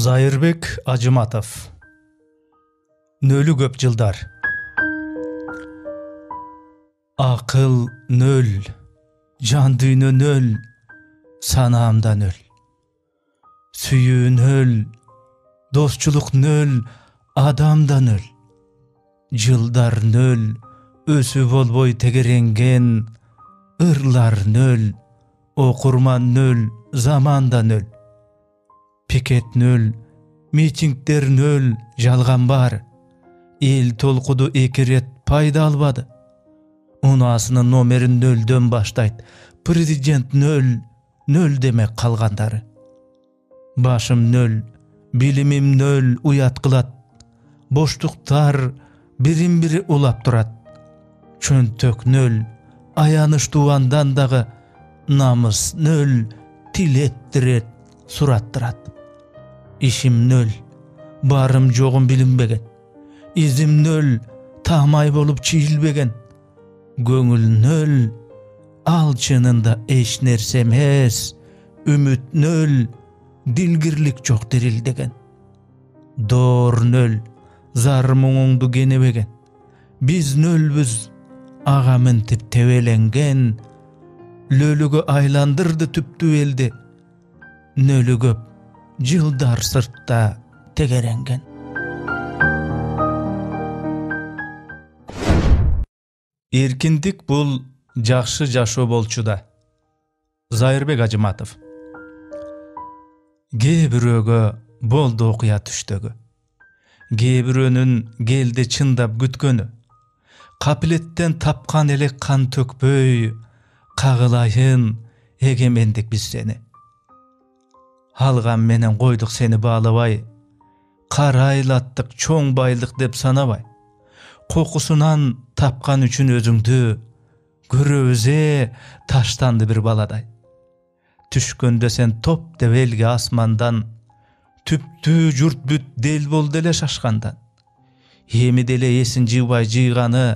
Zairbek Acımatov. Nölü köp жылдар. Akıl nöl, can düýnü nöl, sanamda nöl. Süýүү nöl, dostçuluk nöl, adamda nöl. Жылдар nöl, ösü bolboy tegerengen, ırlar nöl, okurman nöl, zamanda nöl. Piket nöl, mitingler nöl, jalgan bar. El tolkudu ekiret payda albadı. Unasının nomerin nölden baştayt. Prezident nöl, nöl demek kalgandары. Başım nöl, bilimim nöl uyat kılat. Boşluktar birin biri ulap durat. Çöntök nöl, ayanış tuvandan dağı. Namız nöl, tilettiret, surattırat. İşim nöl, barım joğum bilinbegen. İzim nöl, tahmay bolup çiğilbegen. Göңül nöl, alçınında eş nersemez. Ümit nöl, dilgirlik çok dirildegen. Dor nöl, zarmıňyňdy genebegen. Biz nölbüz, agamın tip tevelengen. Lölügü aylandırdı tüptü eldi. Nölü köp, жылдар sırtta tegerengen. Erkindik bul jakşı jaşoo bolçuda. Zairbek Acımatov. Gebiröge boldu okuya tüştögü. Gebirönün geldi çındap gütkönü. Kapiletten tapkan elek kan tökböy, kagılayın egemendik biz seni. Halgan menen koyduk seni bağlabay, karaylattık çoň baylyk dep sanabay. Kokusunan tapkan üçün özüňdü, göröze taştandı bir baladay. Tüşkönde sen top develgi asmandan, tüptü jurt büt del bol dele şaşkandan. Hemi dele esin jıway jıygany,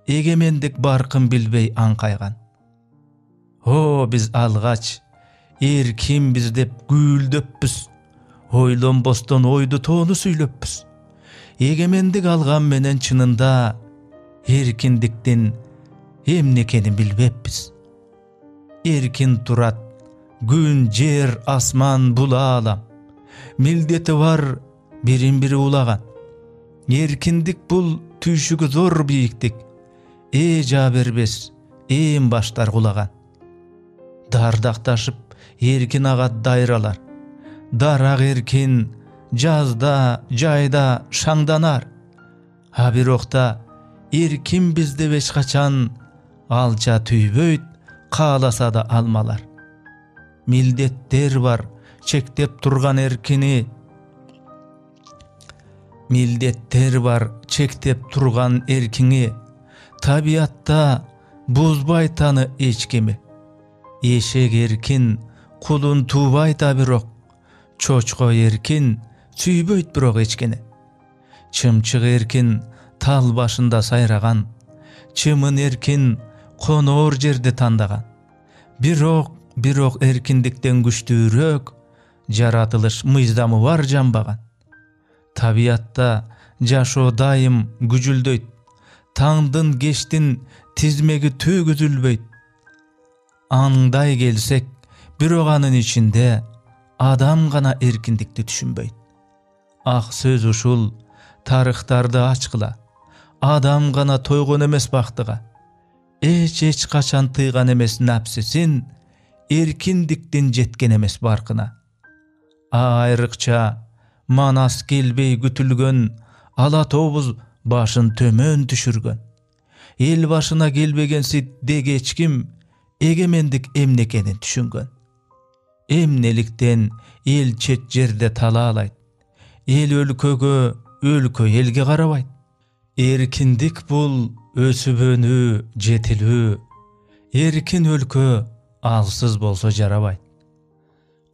egemendik barkın bilbey ankaygan. O biz algaç, erkin biz dep gülдөpbüz, oylon boston oydu toonu süýlepbüz. Egemendik algan menen çınında, erkindikden emnekeni bilbeppiz. Erkin turat, gün, jer, asman, bula alam. Mildeti var, birin biri ulagan. Erkindik bul, tüýşügi zor biyikdik. Eja berbes, em başlar gulagan. Dardaktaşıp, erkin agat dayralar. Darak erkin, jazda, jayda şaňdanar. Ha bir okta, erkin bizde beş kaçan, alça tüýböýt, kalasa da almalar. Mildetler var, çektep turgan erkini. Mildetler var, çektep turgan erkini. Tabiatta buzbay tanı eçkimi. Eşek erkin, kulun tuğbayta birok. Çoçko erkin, süýböýt birok eçkini. Çımçık erkin, tal başında sayragan. Çımın erkin, konor jerde tandagan. Birok erkindikten güçlüýrek, jaratılış myzdamy var jambagan. Tabiatta jaşoo daim güjülдөýt. Taňdyn geçtin tizmegi tüýgüzülböýt. Anday gelsek, birok anın içinde adam gana erkindikti düşünböýt. Ah söz uşul, tarıhtardy açkıla. Adam gana toygon emes baktıga. Eç kaçan tıygan emes napsisin, erkindiktin jetken emes barkına. Ayrıkça manas gelbey gütülgön, ala tobuz başın tömön düşürgön. El başına gelbegensi degeçkim, egemendik emnekenin düşüngön. Emnelikten el çet jerde talalayt. El ölköge, ölkö elge garabayt. Erkindik bul, ösübönü, jetilü. Erkin ölkö, alsız bolsa jarabayt.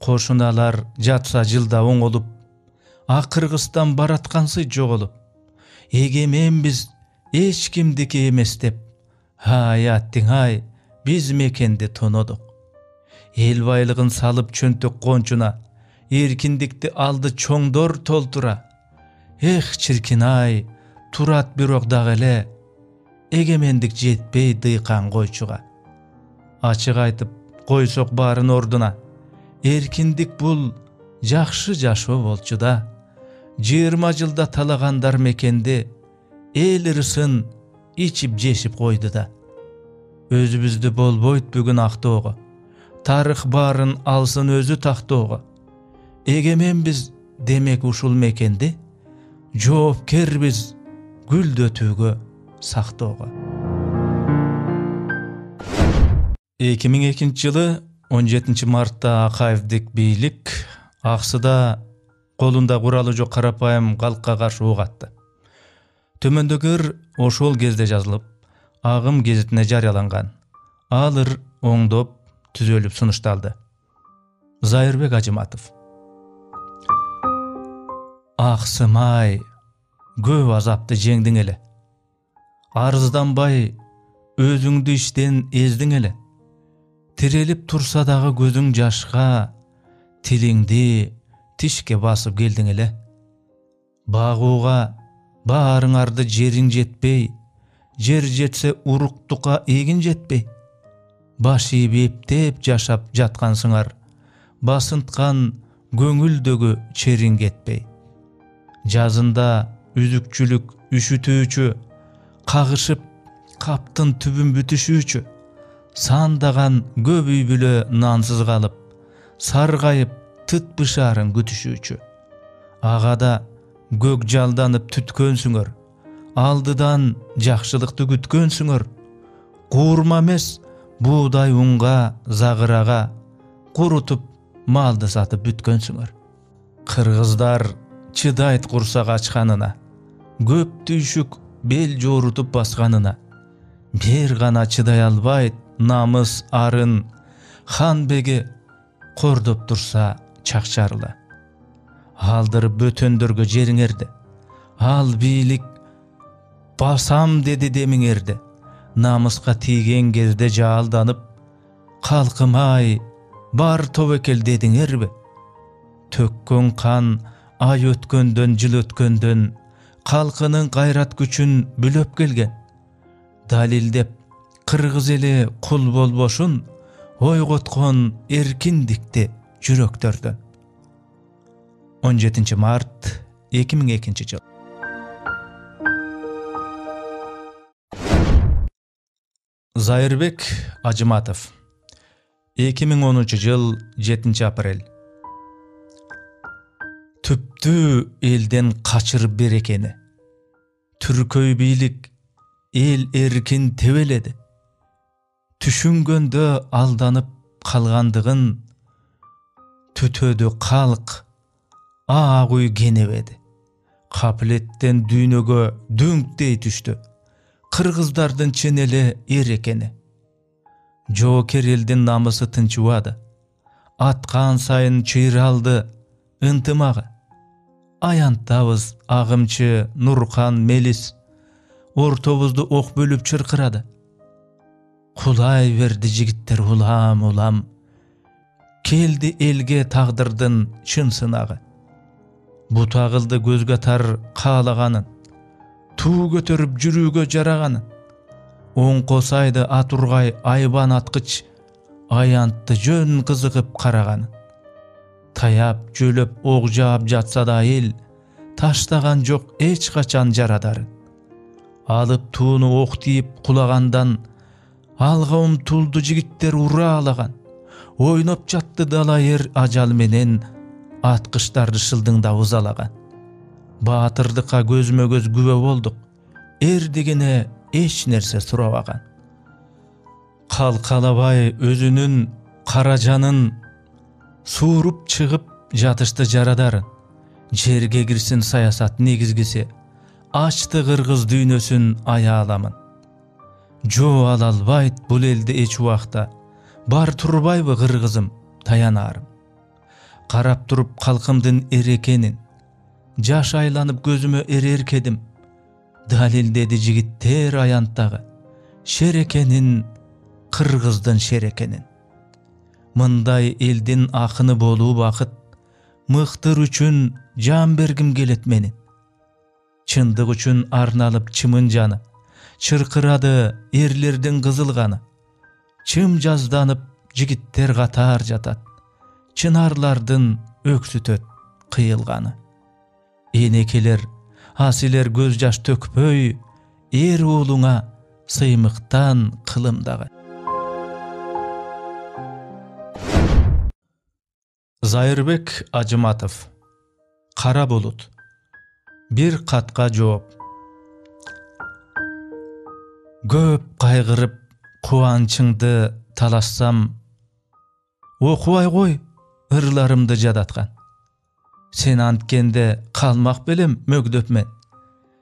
Koşunalar jatsa jılda oň olup, Akırgystan baratkansy jogolup. Egemen biz eç kimdiki emes dep, hayattiň hay, biz mekende tonoduk. El baylygyn salıp çöntök konçuna, erkindikti aldı çoңdor toltura. Çirkin ay, turat birok dagele, egemendik jetpey dıykan koyçuğa. Açık aytıp, koysok barın orduna, erkindik bul, jakşı jaşo bolçuda. 20 жылda talagandar mekendi, el ırısın, içip jeşip koydu da. Özübüzdü bolboyt bugün aktoğu, tarık barın alsın özü taktoğu. Egemen biz demek uşul mekendi, joopker biz gül dötügü saktoğu. 2002 жылы 17 martda Akayevdik beylik Aksyda kolunda kuralı jok karapayım kalkka karşı oğ attı. Tömöndөгөр oşol gezde жазылып, Agım gezetine jaryalangan. Alır oңdop, түзөлүp сунушталды. Zairbek Acımatov. Aksımay, göv azapты жеңдиң эле. Arızdanbay, özüңdü işten ezdiň ele. Tirelip tursa dagı gözüň jaşga, tiliňdi tişke basıp geldiň ele. Baguga barıňardy jeriň jetpey, jer jetse uruktuka egin jetpey. Baş iýip eptep jaşap jatkansyňar, basıntkan göňüldögü çeriň getpey. Жазында üzükçülük üşütүүчү, kagышıp kaptın tübün bütüşүүчү, sandagan köp üy bile nansız kalıp, sargayıp tıt bışarın gütüşүүчү. Agada gök jaldanıp tütkönsüňөр, aldıdan jakşylykty gütkönsüňör. Kuurma emes buğday unga, zagıraga, kurutup maldy satıp bütkönsüňör. Kırgızlar çıdayt kursak açkanına, köp tüýşük bel jorutup baskanına, bir gana çıday albayt namys arın, han bege kordop tursa çakçarıla. Aldırıp bötöndürgö jeriňerdi, al bilik basam dedi demiňerdi. Namyska tigen gezde jaaldanıp, kalkymay bar towekel dediňerbi. Tökkön kan ay ötkönden jyl ötkönden, kalkynyň gaýrat güçün bülöp gelgen. Dalildep kırgız eli kul bolboşun, oýgotkon erkindikti jüreklerden. 17 mart 2002 jyl. Zairbek Acımatov. 2010 jyl 7 aprel. Tüptü elden kaçırıp berekeni. Türköy bilik el erkin tebeledi. Tüşüngöndö aldanıp kalgandygyn tütödü kalk ağuy genebedi. Kapletten düýnögö düňkdey düştü. Kırgızlardın çeneli er ekeni. Joker elden namysy tınçıwady. Atkan sayın çyyraldy ıntymagy. Ayantabız agımçı Nurkan Melis ortobuzdu ok bölüp çırkırady. Kulay verdi jigitler ulam ulam. Keldi elge tagdırdın çyn synagy. Bu tagıldı gözge tar kalaganın. Tuğ götürüp jürüge jaraganın. Oň kosaydı aturgay ayban atkyç ayantty jön kızıkıp karaganın. Tayap jölöp og jaap jatsa da el taştagan jok eç kaçan jaradarın. Alıp tuğunu ok diýip kulagandan alga umtuldu jigitler uralagan. Oýnop jatdy dala er ajal menen atkyşdарды şıldyňda uzalagan. Batyrdyka gözüme göz gübe bolduk. Erdigine eç nerse surabagan. Kalkalabay özünün karajanın surup çıgıp jatıştı jaradarın. Jerge girsin sayasat negizgisi. Açtı kırgız düýnösün ayalamın. Jo alalbayt bul elde eç wagta. Bar turbayby kırgızım tayanarım. Karap turup kalkımdın erekenin. Jaş aylanyp gözüme ererkedim. Dalil dedi jigitler ayantagy. Şerekenin, kırgızdın şerekenin. Mınday eldin akını bolup akıt, Mıhtır üçün can bergim gelet menin. Çındık üçün arnalıp çımın canı. Çırkıradı erlerden kızılganı. Çım jazdanıp jigitler qatar jatat. Çınarlardın öksütöt kıyılganı. Enekeler, hasiler göz jaş tökpöy, er oğluna sıymıktan kılımdağı. Zairbek Acımatov. Kara bulut. Bir katqa жооп. Köp kaygırıp kuvançыңды talassam, okuay koy ırlarımды jadatkan. Sen antkende kalmak belem mögdöp men.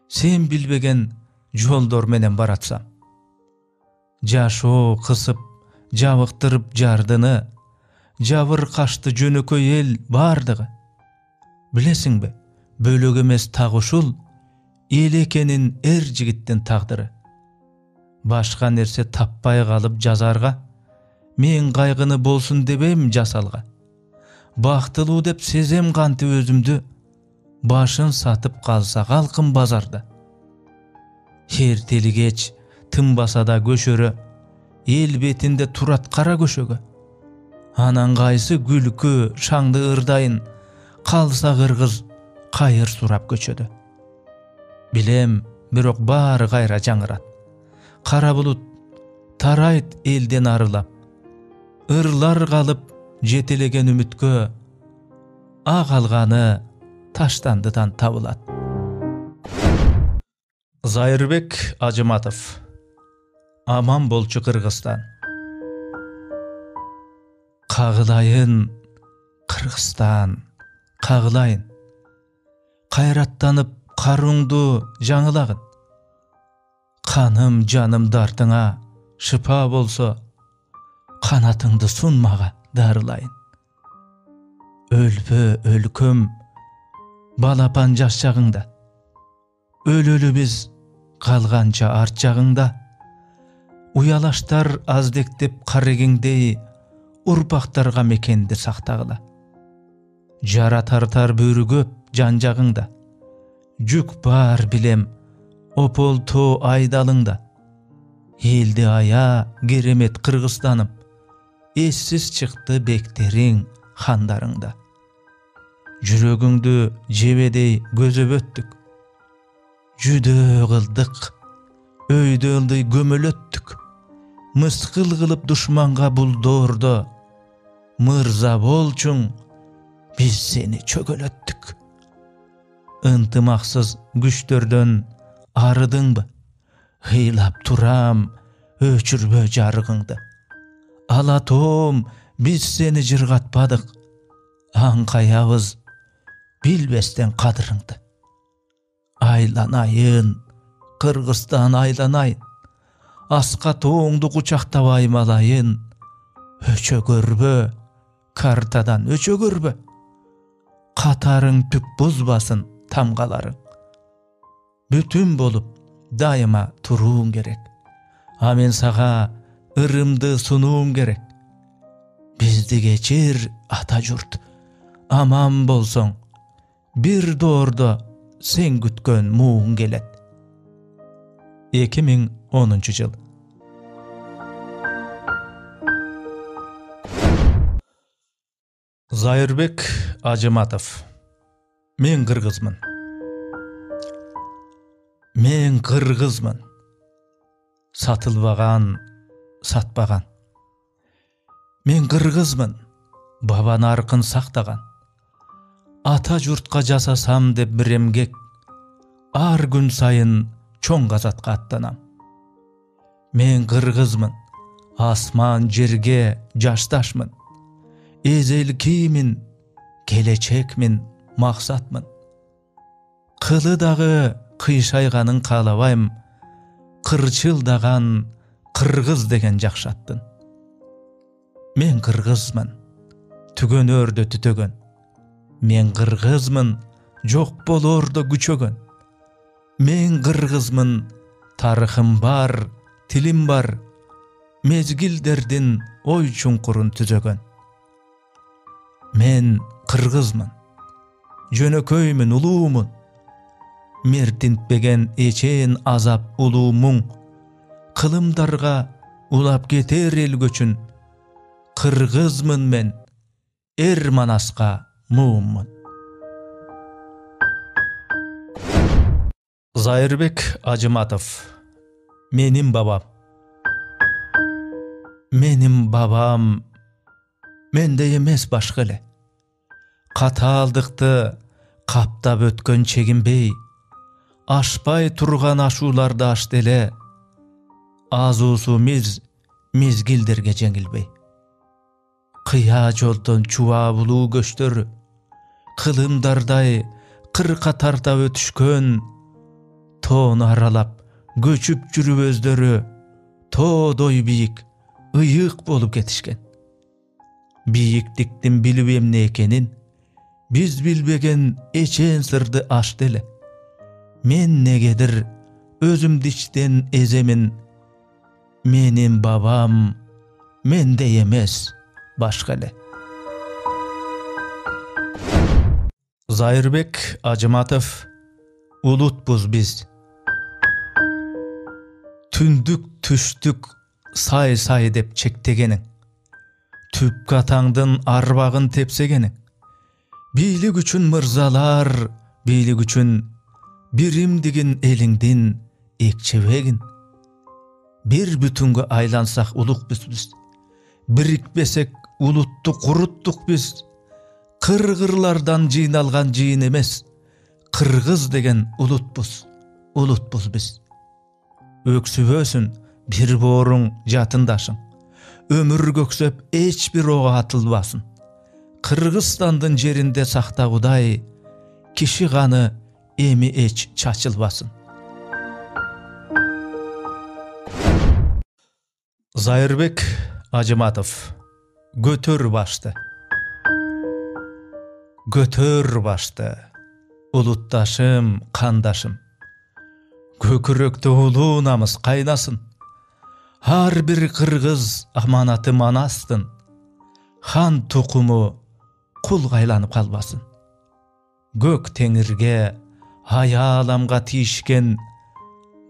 Sen bilbegen joldor menen baratsam. Jaşo kısıp, jabıktırıp jardını, jabır kaçtı jönököy el bardığı. Bilesiňbi, bölög emes taguşul, el ekenin er jigittin tagdyrı. Başka nerse tappay kalıp jazarga, men kaygını bolsun debem jasalga. Baktıluu dep sezem kanty özümdü, başın satıp kalsa kalkın bazarda. Her teli geç, tınbasada göşörü, el betinde turat kara göşögü. Anan kaysı gülkü, şаңды ırdayın, kalsa kırgız, kayır surap göçödü. Bilem, birok bar gayra jaňyrat. Kara bulut, tarayt elden arılap. Irlar kalıp, jetelegen ümitkö, ağalgany taştandıdan tabulat. Zairbek Acımatov. Aman bolçu Kırgızstan. Kağılayın Kırgızstan, kağılayın. Kayrattanıp karuңdu жаңылagın. Kanım canım dartıňa şıpa bolsa, kanatıңды sunmaga darılayın. Ölpö ölküm, balapan jaş çağыңda. Ölölü biz kalgança art çağыңda. Uyalaştar azdektep karegiňdeyi, urpaktarga mekendi saktagıla. Jara tartar börü köp janjagыңda. Jük bar bilem, opol to aydalıňda. Eldi aya geremet Kırgızstanım, essiz çıktı bekteriň, handarыңda. Jürögüňdü jebedey gözöp öttük. Jüdö kıldık, öýde ıldy gömölöttük. Мыскыл kılıp duşmanga buldordo. Mırza bolçuň, biz seni çögölöttük. Intymaksız güçtörden arıdyňby? Hıylap turam, öçürbö jarygıňdy. Alatom, biz seni jırgatpadyk. Aňkayabız, bilbesden kadırıňdy. Aylanayın, Kırgızstan aylanayın. Aska toğuňdu kuçaktap aymalayın. Öçögörbö, kartadan öçögörbö. Katarıň tük buzbasın tamgalaryň. Bütün bolup daima turuň gerek. Amen saga ırımdy sunuň gerek. Bizdi geçir ata jurt, aman bolsoň. Bir doğurda sen gütkön muğun gelet. 2010 yıl. Zairbek Acımatov. Men Kırgızmın. Men Kırgızmın. Satılbagan, satbagan. Men Kırgızmın. Baban arkın saktagan. Ata jurtqa jasasam dep bir emgek. Ar gün sayın çoň gazatga attanam. Men Kırgızmın. Asman jerge jaştaşmın. Ezelkimin, gelечekmin, maksatmın. Kılı dağı kıyşayganyň kalabaýym. Kırçıldagan Kırgız degen jakşattın. Men Kırgızmın. Tügön ördö tütögön. Men Kırgızmın. Jok bolordo güçögön. Men Kırgızmın. Tarıhım bar, tilim bar. Mezgilderdin oy çuңkurun tüzögön. Men Kırgızmın. jönököymün ulumun. Mertintbegen eçen azap ulumun. Kılımdarga ulap geter el göçün. Kırgızmın men, Manaska muğummun. Zairbek Acımatov. Menim babam. Menim babam mende emes başkale. Kataldıkты kaptap ötkön çeginbey. Aşpay turgan aşularda aşdele. Azusu mizgildirge jengilbey. Kıya jolton çuva bulu göçtör. Kılımdarday kırkatarda ötüşkön. Toğunu aralap göçüp jürüp özdörü. Toğdoy biyik, ıyık bolup ketişken. Biyikliktin bilip emne ekenin, biz bilbegen eçen sırdı aşdele. Men negedir özüm diçten ezemin. Menim babam mende emez başkale. Zairbek Acımatov. Ulutbuz biz. Tündük tüştük say say dep çektegenin. Tüp katаңдын arbağın tepsegenin. Bilik üçün mırzalar, bilik üçün birimdigin eliңdin ekçebegin. Bir bütüngü aylansak uluk biz. Birikbesek uluttu kuruttuk biz. Kırgırlardan jıynalgan jıyn emes. Kırgız degen ulutbuz biz. Öksübösün bir borun jatındaşın. Ömür göksöp eç bir oğa atılbasın. Kırgızstandın jerinde saktaguday, kişi kanı emi eç çaçılbasın. Zairbek Acımatov. Götör başты. Götör başты. Ulutdaşım, kandaşım. Kökürökte ulu namız kaynasın. Har bir kırgız amanatı manastın. Han tukumu kul gaylanıp kalbasın. Gök teңirge, hayalamga tişken.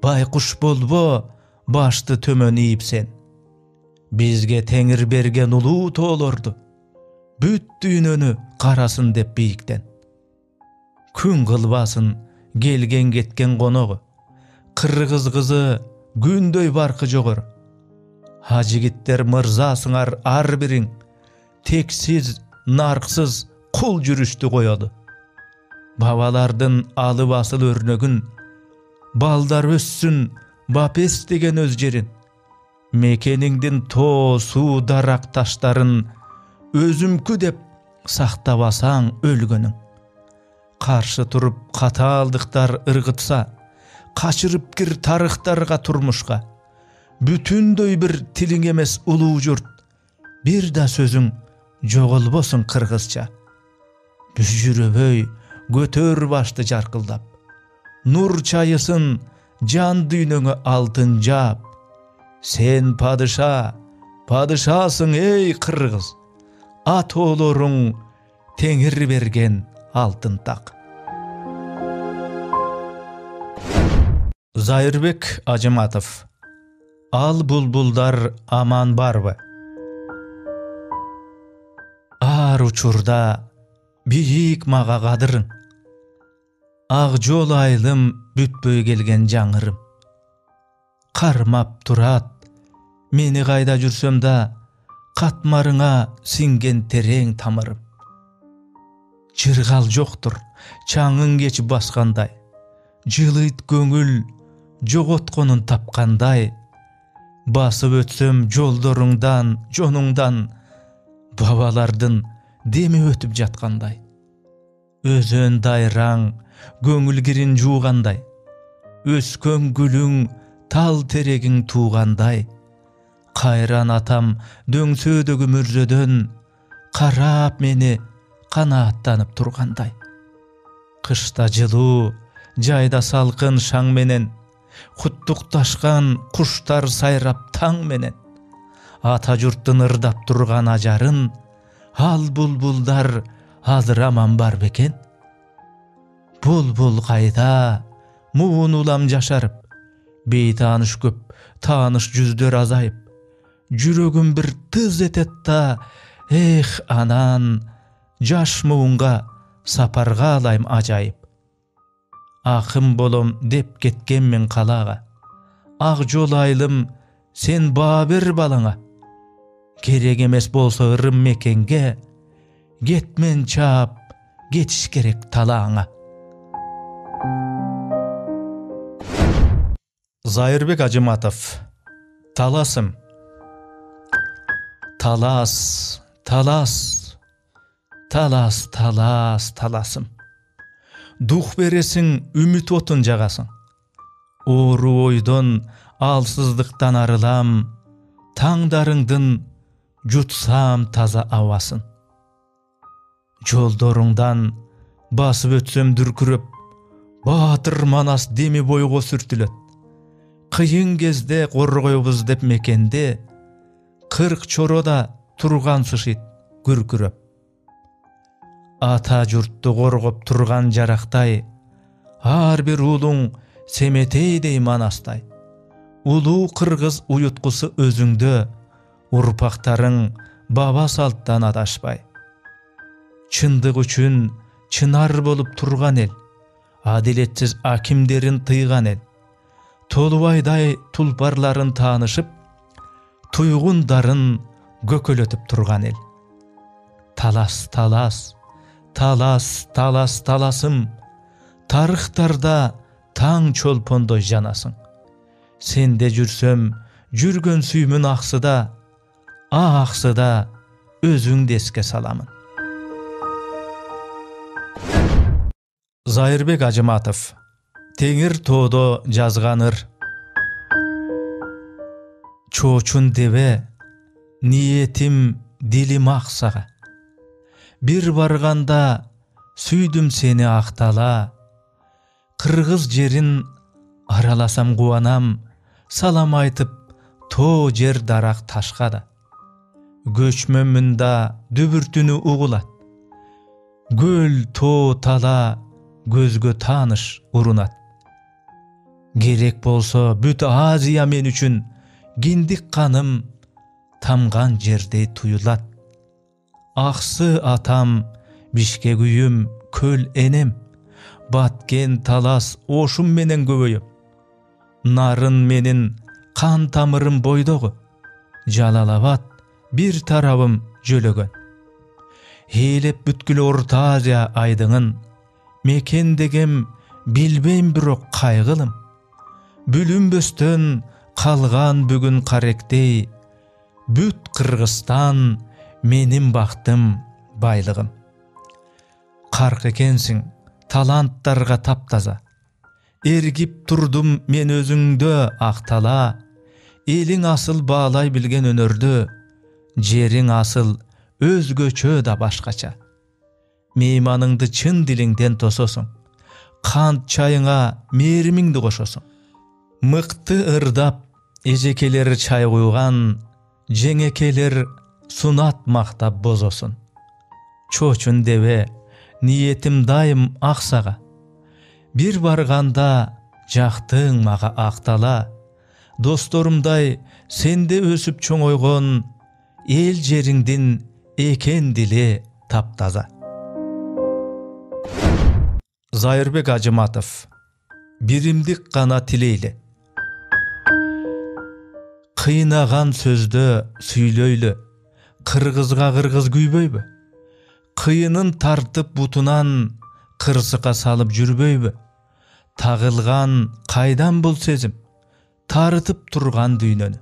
Baykuş bolbo, başты tömön iyipsen. Bizge teңir bergen ulu toolordu. Büt düýnöni karasın dep biyikten. Күн kılbasın gelgen getken konogu. Kırgız kızı gündöy barkı jogor. Hajigitler mırzasıňar ar biriň teksiz, narksız kul jürüşdi koyodu. Babalardın alı basıl örnögün, baldar össün bapes degen özjerin. Mekeniňdin to, su, darak taşların özümkü dep saktabasaň ölgönüň. Karşı turup kataldıktar ırgıtsa, kaçırıp gir tarıktarga turmuşka. Bütünдөй bir tiliň emes ulu jurt, bir da sözüň jogolbosun kırgızça. Büjüröböy götör başты jarkıldap. Nur çayısın jan düýnöňe altın jap. Sen padişasın ey kırgız. At oğloruň teňir bergen altın tak. Zairbek Acımatov. Al bulbuldar aman barby. Ar uçurda biyik maga kadırın. Ag jol aylym bütböy gelgen jaňyrym. Karmap turat meni gayda jürsem da katmaryňa singen tereň tamarym. Çırgal joktur çaňyň geçip baskanday. Jylyt göňül jogotgonun tapkanday. Basıp ötsem joldoruňdan, jonuňdan babalardın demi ötüp jatkanday. Özön dayraň göňül girin juğanday. Öskön gülüň tal teregiň tuğanday. Kayran atam döňsödögi mürzödön karap meni kanaatlanyp turganday. Kışta jyluu, jayda salkın şaň menen, kutluktaşkan kuştar sayrap taň menen. Ata jurtdyn ırdap turgan ajaryn, al bulbuldar hazır aman bar beken. Bul kayda, muğun ulam jaşarıp, beytanış köp, tanış yüzдөр azayıp, jürögüm bir tız etet da, anan, jaş muğunga saparga alayım acayip. Akım bolom dep ketkenmen kalaga, ak jol aylım sen babir balana, gerek emes bolsa ırım mekenge, getmen çap, geçiş gerek talağına. Zairbek Acımatov. Talasım. Talas, talasım. Duh beresin, ümit otun jagasın. Oru oydon, alsızlıktan arılam, tаңдарыңдын jutsam taza avasın. Жолдоруңдан басып өтсөм дүркүрөп, Батыр Манас деми бойго сүртүлөт. Кыйын кезде коргойбуз деп мекенде, 40 чорода турган сышыйт күркүрөп. Ата журтту коргоп турган жарактай, ар бир уулуң семетейдей Манастай. Улуу кыргыз уюткусу өзүңдө, урпактарың баба салттан адашпай. Чындык үчүн чынар болуп турган эл, адилетсиз акимдерин тыйган эл, Толубайдай тулпарларын таанышып, туйгундарын көкөлөтүп турган эл. Таласым, тарыхтарда таң чолпондой жанасың. Сенде жүрсөм, жүргөн сүймүн аксыда, өзүңдү эске саламын. Зайырбек Ажыматов. Теңир тоодо жазганыр. Чоочун дебе, ниетим дилим аксага. Бир барганда сүйдүм сени актала. Кыргыз жерин араласам кубанам, салам айтып тоо жер дарак ташка да. Көчмөмүнда дүбүртүнү угулат. Көл, тоо, тала көзгө тааныш урунат. Керек болсо бүт Азия мен үчүн киндик каным тамган жердей туюлат. Аксы атам, Бишкек үйүм, көл энем, Баткен, Талас, ошум менен көбөйөп. Нарын менин кан тамырым бойдогу, Жалалабад бир тарабым жөлөгөн. Eelеп бүткүл Орто Азия айдыңын, мекендегем билбейм бирок кайгылым. Бүлүнбөстөн калган бүгүн каректей, бүт Кыргызстан менин бактым, байлыгым. Карк экенсиң, таланттарга таптаза. Эргип турдум мен өзүңдө актала. Элиң асыл баалай билген өнөрдү, жериң асыл өзгөчө да башкача. Мейманыңды чын дилиңден тососуң, кант чайыңа мээримиңди кошосуң. Мыкты ырдап, эжекелер чай куйган, жеңекелер сунат мактап бозосун. Чоочун дебе, ниетим дайым аксага. Бир барганда жактың мага актала. Досторумдай сенде өсүп чоңойгон, эл жериңдин экен дили таптаза. Зайырбек Ажыматов. Биримдик гана тилейли. Кыйнаган сөздө сүйлөйлү, кыргызга кыргыз күйбөйбү? Кыйынын тартып бутунан кырсыкка салып жүрбөйбү? Тагылган кайдан бул сезим, тарытып турган дүйнөнү?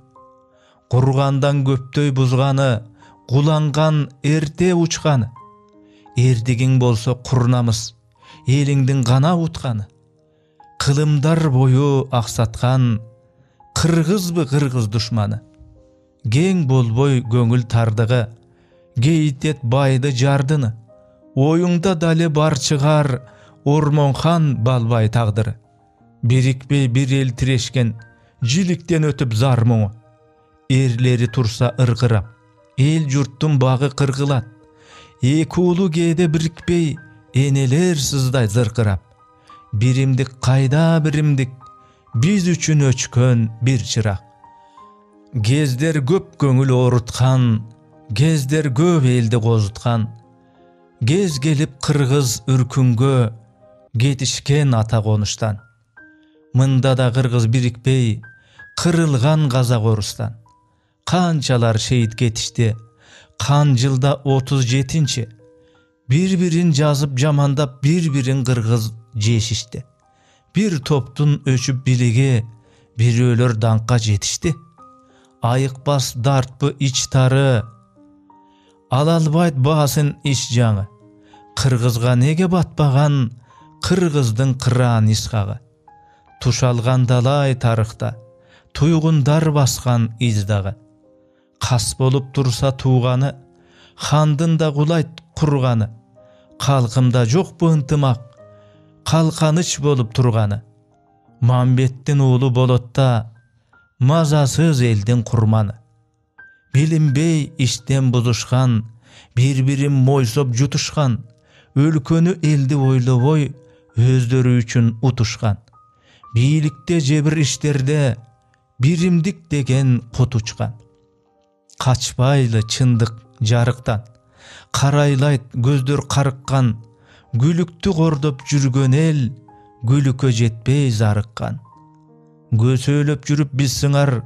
Кургандан көптөй бузганы, куланган эрте учканы. Эрдигиң болсо курнамыз, элиңдин гана утканы. Кылымдар бою аксаткан, кыргызбы кыргыз душманы? Кең болбой көңүл тардыгы, кейтет байды жардыны. Оюңда дали бар чыгар, Ормонхан балбай тагдыры. Бирикпей бир эл тирешкен, жиликтен өтүп зар муңу. Эрлери турса ыргырап, эл журттун багы кыргылат. Эки уулу кээде бирикпей, энелер сыздай зыркырап. Birimdik kayda birimdik, biz üçün öçkön bir çırak. Gezder köp köngül orutkan, gezder köp eldi gozutkan. Gez gelip Kırgız ürküngö, getişken ata konuştan. Mında da Kırgız birikpey, kırılgan Gaza korustan. Kançalar şehit getişti, kan жылda 37-nçi. Bir-birin жазıp jamandap bir-birin Kırgız jeşişti. Bir toptun öçüp biligi, bir ölür dankka jetişti. Ayıkbas dartpı iç tarı, alalbayt basın iş жаңы. Kırgızga nege batpagan, Kırgızdın kıran isqağı. Tuşalgan dalay tarıkta, tuygundar baskan izdağı. Kas bolup dursa tuğanı, xandın da gulayt kurganı. Kalkımda jok bu ıntımak, kalkanıç bolup turganı. Mambettin oğlu bolotta, mazasız eldin kurmanı. Bilinbey işten buzuşkan, bir-birin moysop jutuşkan, өлkөнü eldi oyloboy, özdörü üçün utuşkan. Biyilikte jebir işlerde, birimdik degen kut uçkan. Kaçbaylı çındık jarıktan, karaylayt gözdör karıkkan, gülüktü gordop жүрgön el, gülükö jetpey zarıkkan. Gösölöp жүрüp biz sыңар,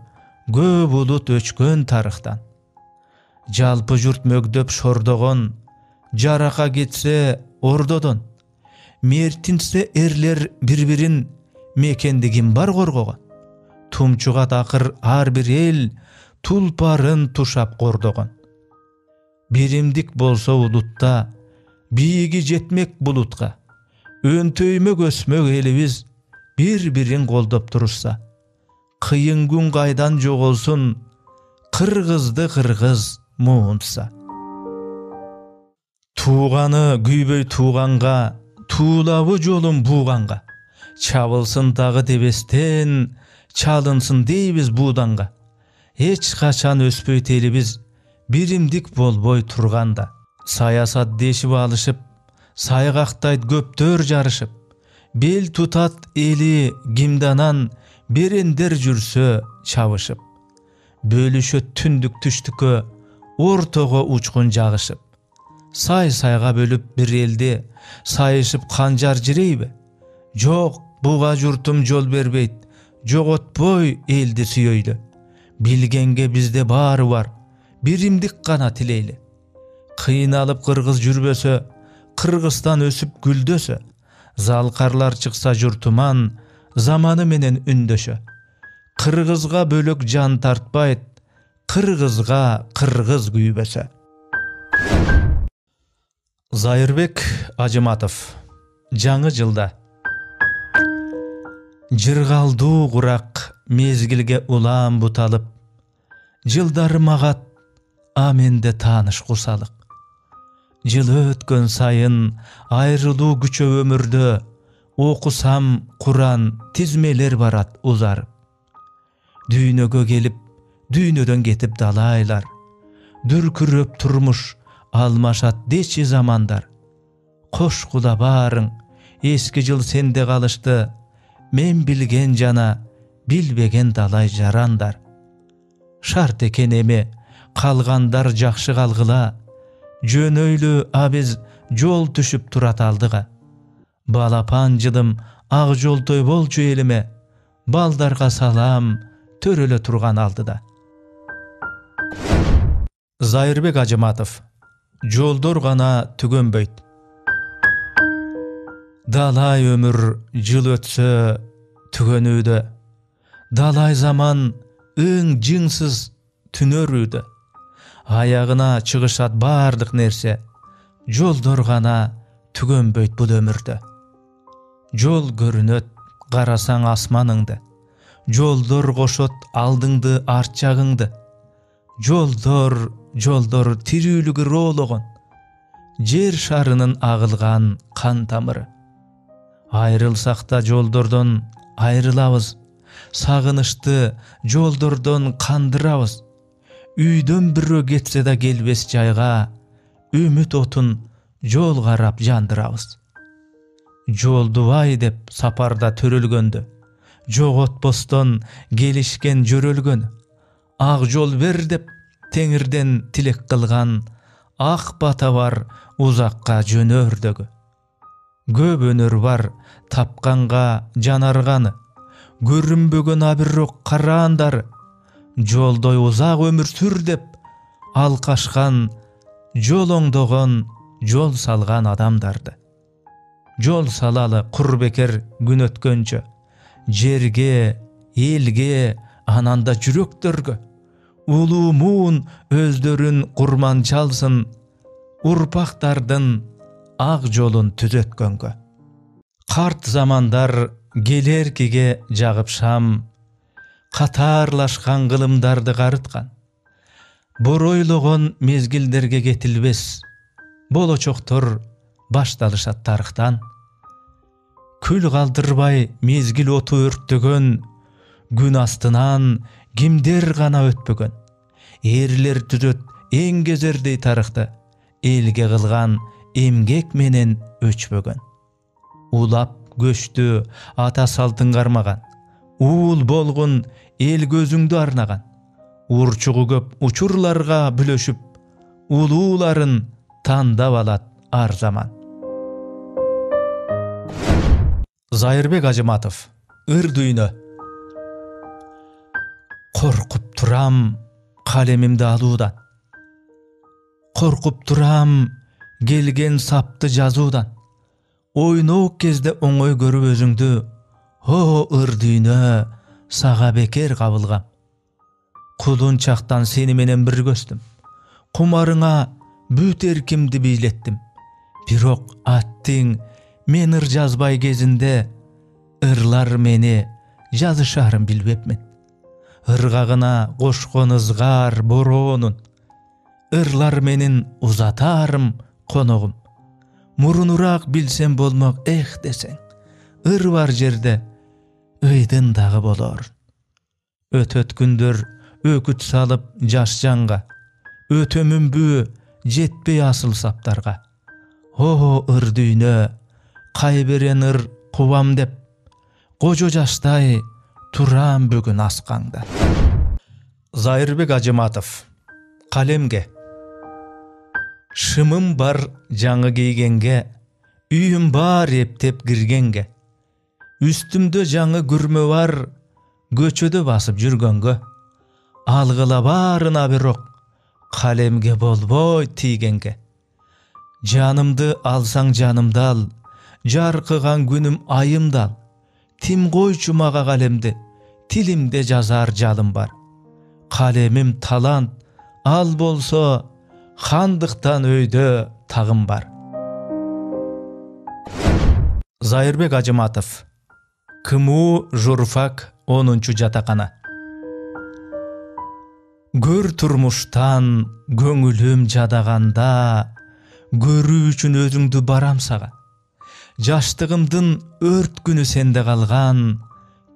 көп bulut öçkön tarıktan. Жалпы жұрт мөгдөп шордогон, жарака кетсе ордодон. Мертинсе эрлер bir-birin mekendигин бар коргогон. Тумчуга такыр ар бир эл, tulparın tuşap kordogon. Birimdik bolsa ulutta, biigi jetmek bulutga. Öntöymek ösmök elimiz, bir-birin koldop turuşsa. Kıyın gün kaydan jogolsun, Kırgızdı Kırgız muğuntsa. Tuğanı güyböy tuğanga, tuğlabı jolun buğanga. Çabılsın dağı debesten, çalınsın deybiz buğdanga. Hiç kaçan öspöy telimiz, birimdik bolboy turganda. Sayasat deşip alışıp, saygақтайт көптөр жарышып. Bel tutat eli gimdanan, berender жүрсө çabışıp. Bölüşöt tündük түштүккө, ortogo uçkun jagışıp. Say-sayga bölüp bir eldi, sayışıp kanjar jireybi. Jok, buga jurtum jol berbeyt, jogotboy eldi süyöydü. Bilgenge bizde bari var, birimdik gana tileyli. Kıyınalıp Kırgız jürbösö, Kırgızstan ösüp güldösö. Zalkarlar çıksa jurtuman, zamanı menen ündöşö. Kırgızga bölök jan tartbayt, Kırgızga Kırgız güybösö. Zairbek Acımatov, жаңы жылда. Жыргалдуу курак мезгилге улам буталып, жылдары магат аменде тааныш курсалык. Жыл өткөн сайын айрылуу күчөп өмүрдө, окусам Куран тизмелер барат узарып. Дүйнөгө келип, дүйнөдөн кетип далайлар, дүркүрөп турмуш алмашат дечи замандар. Кош кула барың, эски жыл сенде калышты, мен билген жана, билбеген далай жарандар. Шарт экен эме, калгандар жакшы калгыла, жөнөйлүү абиз жол түшүп турат алдыга. Балапан жылым ак жолтой болчу элиме, балдарга салам төрөлө турган алдыда. Зайырбек Ажыматов, жолдор гана түгөнбөйт. Далай өмүр жыл өтсө түгөнүүдө, далай заман ың жыңсыз түнөрүүдө. Аягына чыгышат бардык нерсе, жолдор гана түгөнбөйт бул өмүрдө. Жол көрүнөт, карасаң асманыңды, жолдор кошот алдыңды арт жагыңды. Жолдор, жолдор тирүүлүгү роологон, жер шарынын агылган кан тамыры. Айрылсак да жолдордон айрылабыз, сагынычты жолдордон кандырабыз. Үйдөн бирөө кетсе да келбес жайга, үмүт отун жол карап жандырабыз. Жолдубай деп сапарда төрөлгөндө, жоготпостон келишкен жөрөлгөнү, ак жол бер деп теңирден тилек кылган, ак бата бар узакка жөнөрдөгү. Көп өнөр бар тапканга жанарганы, көрүнбөгөн абирок караандары, жолдой узак өмүр сүр деп алкашкан, жол оңдогон, жол салган адамдарды. Жол салалы кур бекер күн өткөнчө, жерге, элге, ананда жүрөктөргө, улуу муун өздөрүн курман чалсын, урпактардын ак жолун түзөткөнгө. Карт замандар келеркиге жагып шам, катаарлашкан кылымдарды карыткан. Боройлогон мезгилдерге кетилбес, болочоктор башталышат тарыхтан. Күл калдырбай мезгил оту өрттөгөн, күн астынан кимдер гана өтпөгөн. Эрлер түзөт эң кезердей тарыхты, элге кылган эмгек менен өчпөгөн. Улап көчтү ата салтын кармаган, уул болгун эл көзүңдү арнаган. Урчугу көп учурларга бүлөшүп, улууларын тандап алат ар заман. Зайырбек Ажыматов, Ыр дүйнө. Коркуп турам калемимди алуудан, коркуп турам келген сапты жазуудан. Ойноо кезде оңой көрүп өзүңдү, о ыр дүйнө, сага бекер кабылгам. Кулун чактан сени менен бир көстүм, кумарыңа бүт эркимди бийлеттим. Бирок аттың мен ыр жазбай кезинде, ырлар мени жазышарын билбепмин. Ыргагына кошкон ызгар бороонун, ырлар менин узатарым коногум. Мурунураак билсем болмок эх десең, ыр бар жерде ыйдын дагы болор. Өтөт күндөр өкүт салып жаш жанга, өтөмүнбү жетпей асыл саптарга. О ыр дүйнө, кайберен ыр кубам деп, кожо жаштай турам бүгүн аскаңда. Зайырбек Ажыматов, калемге. Шымым бар жаңы кийгенге, үйүм бар эптеп киргенге, үстүмдө жаңы күрмө бар көчөдө басып жүргөнгө, алгыла барына бирок калемге болбой тийгенге. Жанымды алсаң жанымды ал, жаркыган күнүм айымды ал. Тим койчу мага калемди, тилимде жазар жалым бар. Калемим талант, ал болсо хандыктан өйдө тагым бар. Зайырбек Ажыматов, КМУ журфак 10 жатакана. Көр турмуштан көңүлүм жадаганда, көрүү үчүн өзүңдү барам сага. Жаштыгымдын өрт күнү сенде калган,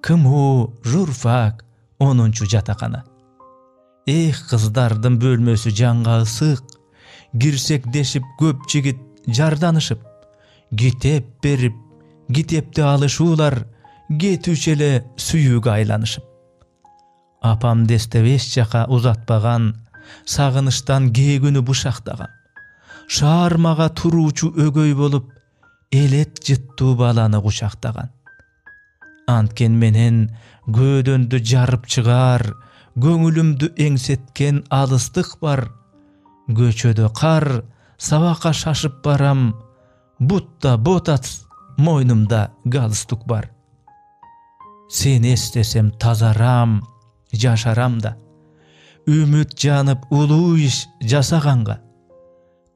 КМУ журфак 10 жатакана. Эх, кыздардын бөлмөсү жанга ысык, кирсек дешип көп жигит жарданышып, китеп берип, китепти алышуулар, кетүүчү эле сүйүүгө айланышып. Апам десте эч жака узатпаган, сагыныштан кээ күнү бушактагам. Шаармага туруучу өгөй болуп, элет жыттуу баланы кучактаган. Анткен менен көөдөндү жарып чыгар, көңүлүмдү эңсеткен алыстык бар. Көчөдө кар, сабакка шашып барам, бутта ботат, мойнумда галстук бар. Сени эстесем тазарам, жашарам да. Үмүт жанып улуу иш жасаганга,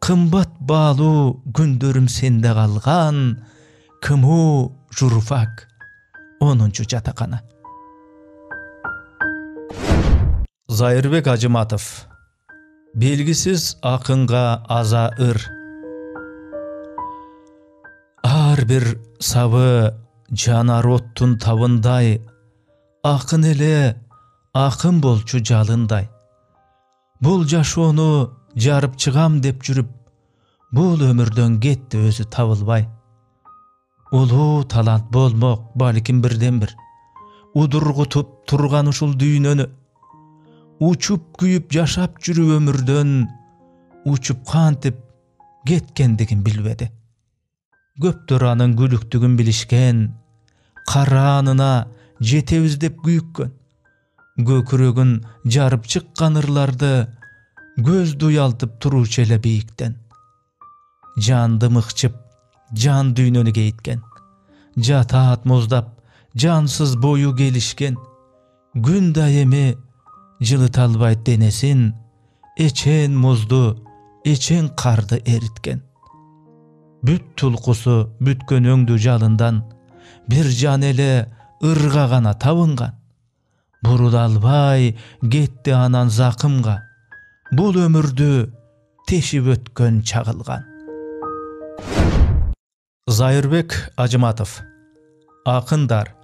кымбат баалуу күндөрүм сенде калган, КМУ журфак 10 жатакана. Зайырбек Ажыматов, белгисиз акынга аза ыр. Ар бир сабы жанар оттун табындай, акын эле акын болчу жалындай. Бул жашоону жарып чыгам деп жүрүп, бул өмүрдөн кетти өзү табылбай. Uluu talant bolmok balkim birden bir. Udurgutup turgan uşul düýnöni. Uçup güýüp yaşap jürüp ömürden, uçup kantip getkendigin bilbedi. Göpdöranyň gülüktügün bilişken, karanyna jetebiz dep güýükken. Göküregin jarıp çykkan ırlardy göz duýaltyp turuşy ele biýikden. Jandy mykçyp, jan düýnöni geýitken. Jatat mozdap, jansız boyu gelişken. Gün daýemy jylyta albaýt denesin, eçen mozdu, eçen kardy eritken. Büt tulkusy bütkön öňdü jalyndan, bir jan ele ırgagana tabyngan. Burudalbay getdi anan zakymga, bul ömürdü teşip ötkön çagılgan. Zairbek Acımatov. Akındar.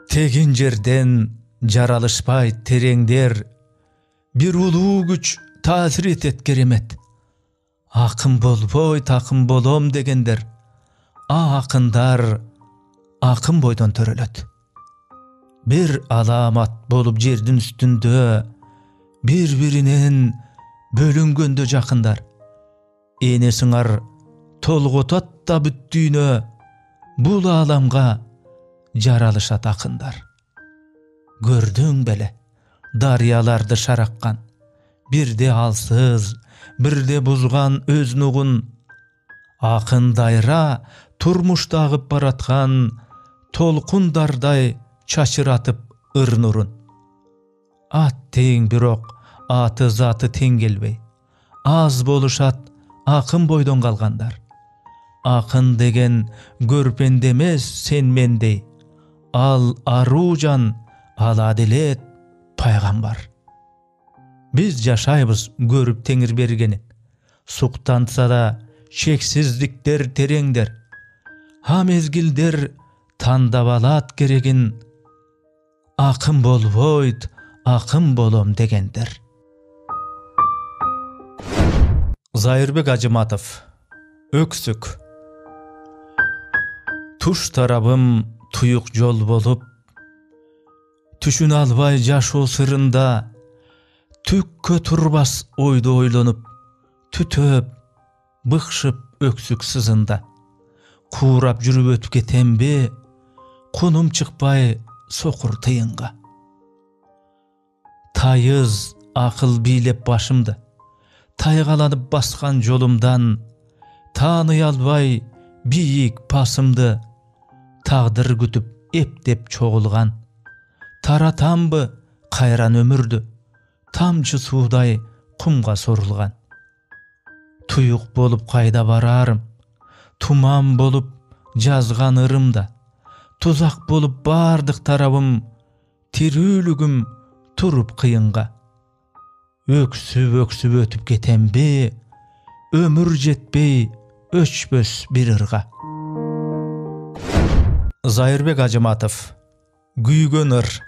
Tegin jerden jaralışpay tereňder, bir uluu güç tasir etkeremet. Akın bolboy takım bolom degendir. Akındar akın boydan törelet. Bir alamat bolup jerdin üstünde, bir-birinen bölüngönde jakındar. Ene sıňar tolgotat da büttüýüne, bul alamga jaralışat akındar. Gördüň bele, daryalardy şarakkan, birde alsız, birde buzgan öz nugun. Akın daýra turmuş dağıp baratkan, tolkundarday çaşıratıp ırnurun. At teň birok, atı zatı teň gelbey. Az boluşat akın boydan kalgandar. Akın degen görpen demez sen mendey. Al arujan, al adilet, paýgambar. Biz jaşaýbız görüp teňir bergeni. Suktansa da çeksizlikler tereňder. Ha mezgilder tandabalat geregin. Akın bolboýt, akın bolom degendir. Zairbek Acımatov. Öksük. Tuş tarabım tuyuk jol bolup, tüşün albay jaşoo sırında, tükkö turbas oydu oýlanyp, tütöp, bıkşıp öksük sızında. Kurap jürüp ötüp getembi, kunum çykpay sokur tyýynga. Taýyz akıl biýlep başımdy. Taýgalanyp baskan jolumdan, tanyy albay biýik pasymdy. Tagdyr gütüp epdep çoğulgan. Taratamby kaýran ömürdü. Tamçı suwday kumga sorulgan. Tuyuk bolup kayda bararım. Tuman bolup jazgan ırımda. Tuzak bolup bardyk tarabım. Tirүүлügüm turup kıyınga. Öksüp ötüp getembi. Ömür jetbey öçbös bir ırga. Zairbek Acımatov. Güýgön ır.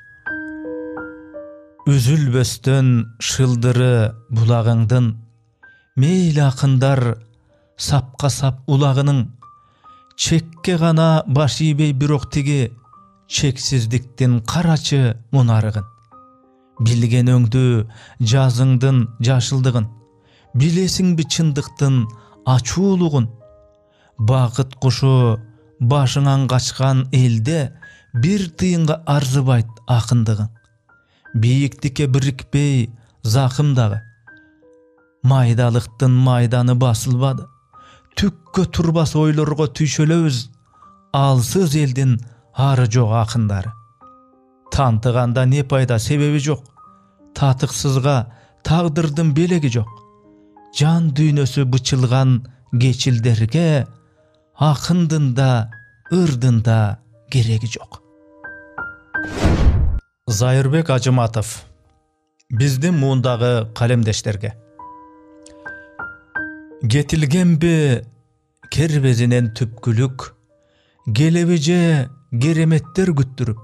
Üzülböstön şıldırı bulağыңdın. Meyli akındar sapka sap ulağının. Çekke gana başibey birok tigi. Çeksizliktin karaçı munarıgın. Bilgen öňdü jazıňdyn jaşıldygyň. Bilesiň bi çyndyktyn açuulugun. Bakyt kuşu başyňan kaçkan elde bir tyýynga arzybayt akyndygyň. Biýikdike birikpey zakymdagy. Maýdalykdyn maýdany basylbady. Tükkö turbas oýlarga tüýşelebüz. Alsız eldinары jok akındary. Tantyganda ne paýda sebebi jok. Tatyksızga tagdyrdyň belegi jok. Jan düýnösü bıçılgan geçilderge akındynda, ırdynda geregi jok. Zairbek Acımatov. Bizden muundagy kalemdeşlerge. Getilgenbi kerbezinen tüpkülük, gelebije geremetler güttürüp,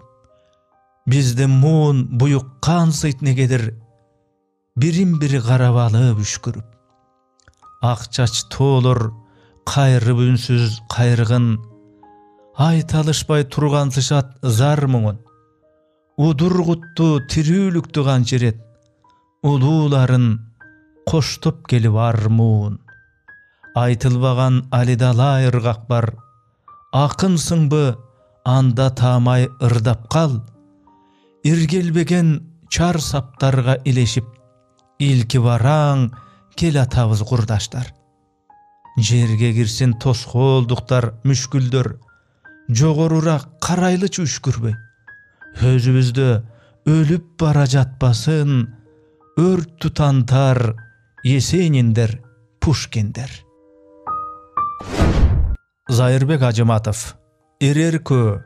bizden muun buyuk kan sytnegedir, birin biri garabalı büşkürüp. Akçaç toğlur кайрып үнсүз кайрыгын, айталышпай турган сышат зар муңун. Удургутту тирүүлүктү канчырет, улууларын коштоп келип армуун. Айтылбаган алидала ыргак бар, акынсыңбы анда таамай ырдап кал. Иргелбеген чар саптарга илешип, илки бараң кел атабыз курдаштар. Жерге кирсин тоскоолдуктар, мүшкүлдөр, жогорураак карайлычы үшкүрбөй. Өзүбүздө өлүп бара жатпасын өрт тутантар Есениндер, Пушкиндер. Зайырбек Ажыматов. Иреркөө.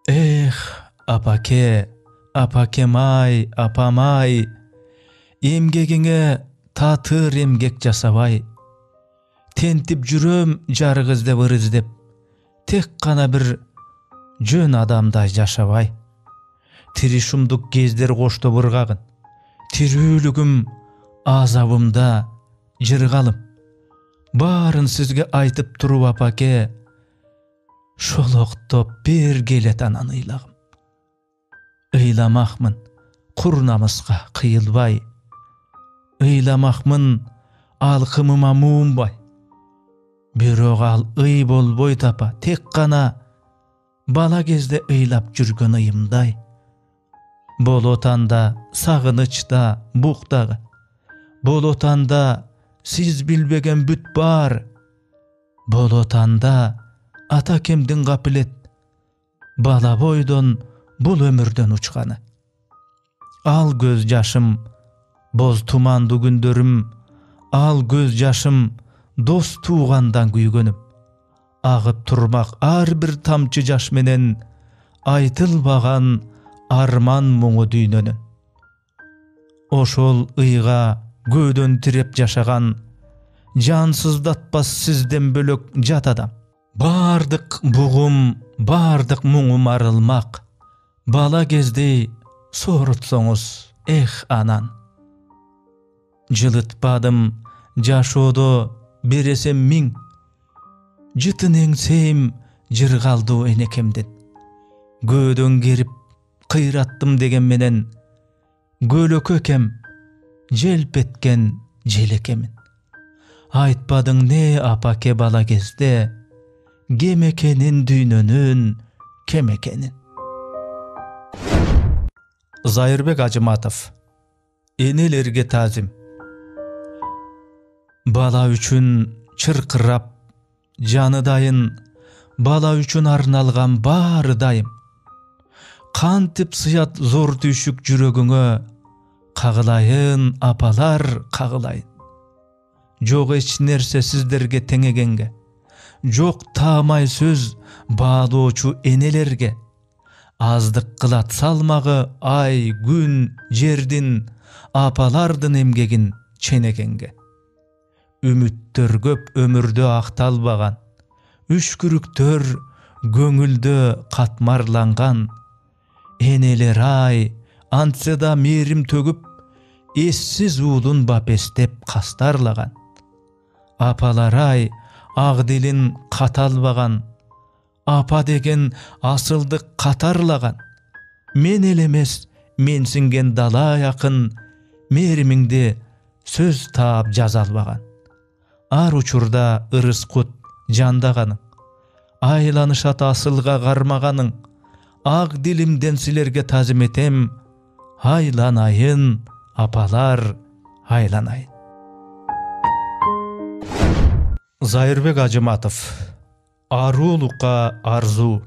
Эх, апаке, апакем-ай, апам-ай, эмгегиңе татыр эмгек жасабай, тентип жүрөм жарык издеп ыр издеп, тек кана бир жөн адамдай жашабай. Тиришумдук кездер коштоп ыргагын, тирүүлүгүм азабымда жыргалым. Барын сизге айтып туруп апаке, шолоктоп бир келет анан ыйлагым. Ыйламакмын курнамыска кыйылбай, ыйламакмын алкымыма муунбай. Бирок ал ый болбой тапа, тек кана бала кезде ыйлап жүргөн ыйымдай. Болотанда, сагынычта, буктагы, болотанда сиз билбеген бүт бар. Болотанда атакемдин капилет, бала бойдон бул өмүрдөн учканы. Ал көз жашым боз тумандуу күндөрүм, ал көз жашым дос туугандан күйгөнүм. Агып турмак ар бир тамчы жаш менен айтылбаган арман муңу дүйнөнүн. Ошол ыйга көөдөн тиреп жашаган, жансыздатпас сизден бөлөк жат адам. Бардык бугум, бардык муңум арылмак, бала кезде соорутсоңуз, эх анан. Жылытпадым жашоодо бересем миң, жытын эңсейм жыргалдуу энекемден. Көөдөн керип кыйраттым деген менен, көлөкө экем, желп эткен желекемин. Айтпадың не апаке бала кезде, кем экенин дүйнөнүн, кем экенин. Зайырбек Ажыматов. Энелерге таазим. Бала үчүн чыркырап, жаны дайын, бала үчүн арналган баары дайым. Кантип сыят зор түйшүк жүрөгүңө, кагылайын апалар кагылайын. Жок эч нерсе сиздерге теңегенге, жок таамай сөз баалоочу энелерге. Аздык кылат салмагы ай, күн, жердин, апалардын эмгегин ченегенге. Үмүттөр көп өмүрдө акталбаган, үшкүрүктөр көңүлдө катмарланган. Энелер ай, антсе да мээрим төгүп, эссиз уулун бапестеп кастарлаган. Апалар ай, ак дилин каталбаган, апа деген асылдык катарлаган. Мен элемес, менсинген дала якын, мээримиңди сөз таап жаза албаган. Ар учурда ырыс-кут жандаганың, айланышат асылга кармаганың. Ак дилимден силерге тазим этем, айланайын, апалар, айланайын. Зайырбек Ажыматов. Аруулукка арзуу.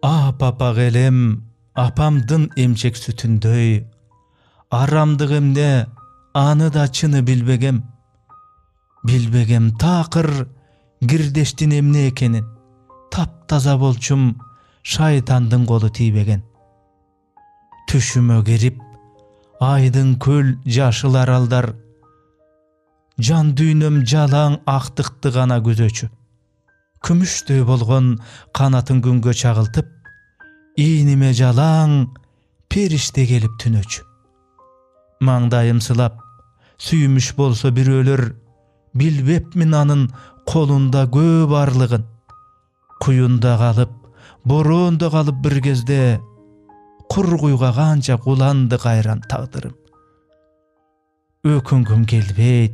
Апа келем, апамдын эмчек сүтүндөй, арамдыгымде аны да чыны билбегем. Билбегем такыр кирдештин эмне экенин, таптаза болчум шайтандын колу тийбеген. Түшүмө кирип, айдын көл жашыл аралдар, жан дүйнөм жалаң актыкты гана күзөчү. Күмүштөй болгон канатын күнгө чагылтып, ийниме жалаң периште келип түнөчү. Маңдайым сылап, süýmüş bolsa bir ölür, bilbepmin anın kolunda göp arlygyn. Kuyunda galyp, boronda galyp bir gezde, kurguyga kança gulandy gaýran tagdyrym. Öküngüm gelbeyt,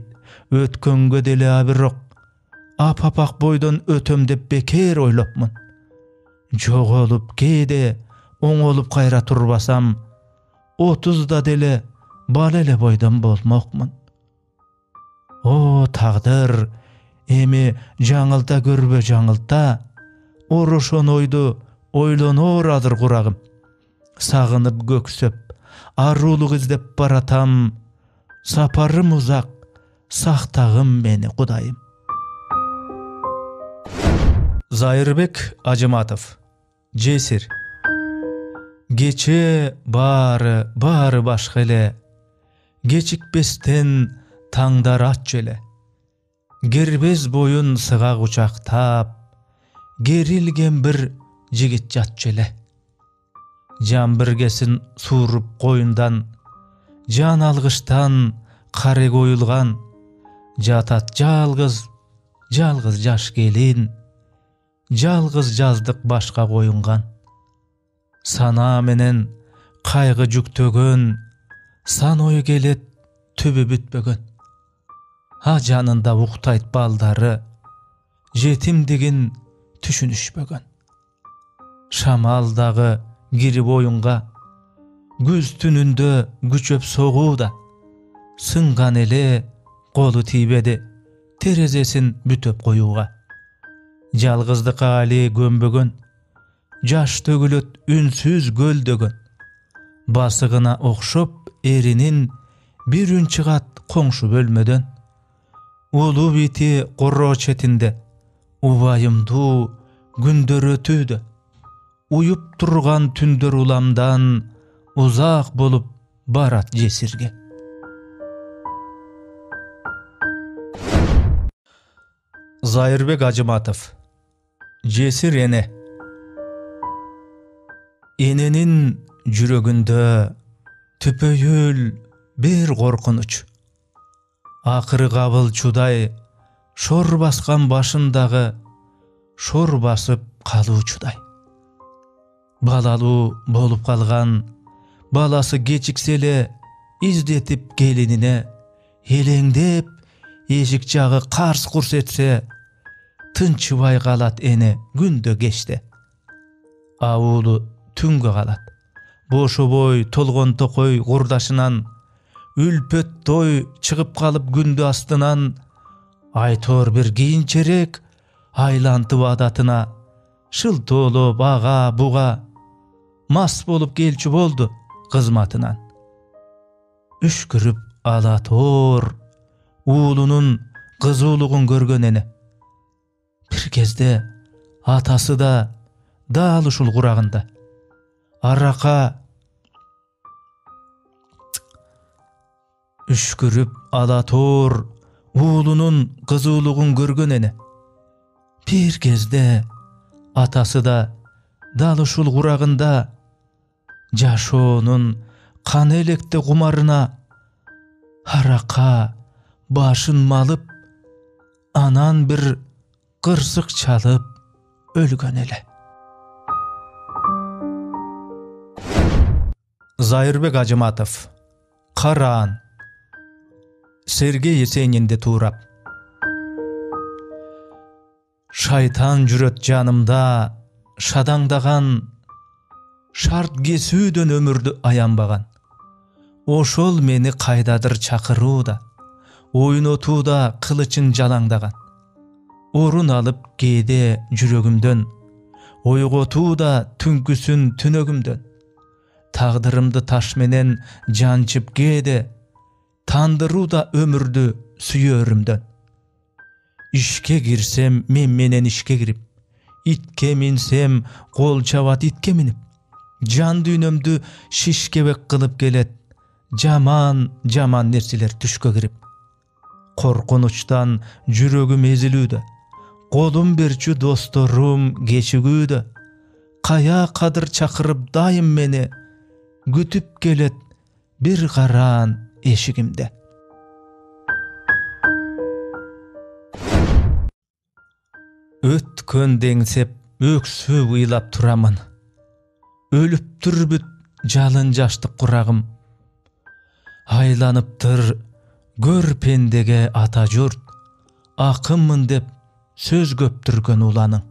ötkenge dele abirok, apapak boydan ötöm dep beker oýlapmyn. Jok olup kede, oň olup gaýra turbasam, 30da dele balele boydan bolmokmyn. O tagdyr, emi jaňylda görbe jaňylda, oroşon oýdu, oýlanor adyr guragym. Sagыныp göksöp, aruluk izlep baratam, saparym uzak, saktagym meni Kudayım. Zairbek Acımatov. Jesir. Geçe bary başga ele, geçikbesden taňdar atjele. Gerbez boyun sygak uçaktap, gerilgen bir jigit jatjele. Jan birgesin surup koyundan, jan algıştan kare koyulgan, jatat jalgız jaş gelin, jalgız jazdık başka koyungan. Sana menen kaygı jüktögön, san oy gelet tübü bütbögön. Ha janında uktayt baldары, jetimdigin tüşünüşbögön. Şamaldağı girip oyunga, güz tününde güçöp soğuda, sıngan ele kolu tibedi, terezesin bütöp koyuğa. Jalgızdık ali gömbögön, jaş tögülöt ünsüz göldögön. Basıgına okşop erinin bir ün çıgat koңşu bölmödön. Ulu biti qorro çetinde, ubayımdu gündör ötüdü. Uyup turgan tündör ulamdan uzak bolup barat jesirge. Zairbek Acımatov. Jesir ene. Enenin jürögünde tüpöýül bir korkunuç. Akırı kabıl çuday, şor baskan başındağı, şor basıp kaluu çuday. Balalu bolup kalgan, balası geçiksele izdetip gelinine, helengdep eşik jağı kars kurs etse, tınçıbay kalat ene gündö geçti. Avulu tüngü kalat. Boşu boy tolgon tokoy gurdaşınan, ülpöt toy çıkıp kalıp gündü astınan, aytor bir giyinçerek aylantıp adatına, şıltolu bağa buğa, mas bolup gelçi boldu kızmatınan. Üşkürüp alator, uğlunun kızuluğun görgön ene. Bir kezde atası da dağılışul kurağında. Araka üşkürüp alator, uğlunun kızuluğun görgön ene. Bir kezde atası da dalışul kurağında, jaşoğunun kan elekte kumarına haraka başın malıp, anan bir kırsık çalıp ölgön ele. Zairbek Acımatov. Karan. Sergey Yeseninde turap. Şaytan jüröt janımda, şadаңdagan, şart kesүүдөн ömürdü ayanbagan. Oşol meni kaydadır çakıruuda, oynotuuda kılıçın jalaңdagan. Orun alıp kede jürögümdön, oygotuuda tünküsün tünögümdön. Tagdırımdı taş menen jançıp kede, tandıruuda ömürdü süyörümdön. İşke girsem men menen işke girip, itke minsem kol çavat itke minip, jan düýnömdü şişkebek kılıp gelet, jaman nerseler tüşke girip. Korkunuçtan jürögüm ezilүүдө, kolum birçü dostorum geçigүүдө, kaya kadır çakırıp dayım meni, gütüp gelet bir garan eşigimde. өткөн деңсеп өксүп ыйлап турамын. Өлүптүр бүт жалын жаштык курагым. Айланыптыр көр пендеге ата журт, акынмын деп сөз көптүргөн уланың.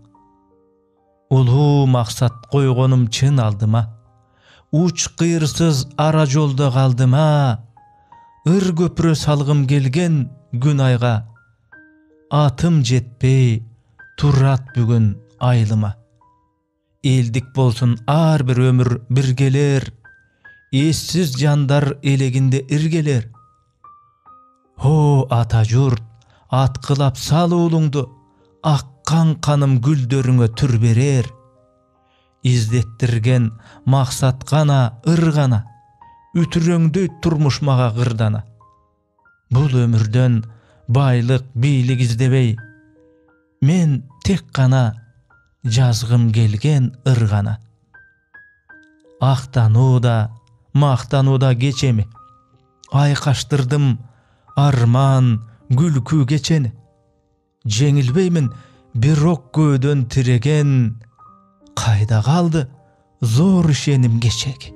Улуу максат койгонум чын алдыма, уч кыйырсыз ара жолдо калдыма. Ыр көпүрө салгым келген күн айга, атым жетпей турат бүгүн айлыма. Элдик болсун ар бир өмүр биргелер, эссиз жандар элегинде иргелер. О ата журт, аткылап сал уулуңду, аккан каным гүлдөрүңө түр берер. Издеттирген максат гана, ыр гана, үтүрөңдөйт турмуш мага кырдана. Бул өмүрдөн байлык, бийлик издебей, мен тек гана жазгым келген ыр гана. Актанууда, мактанууда кечеми, айкаштырдым арман, күлкү кечени. Жеңилбеймин бирок көөдөн тиреген, кайда калды зор ишеним кечеги.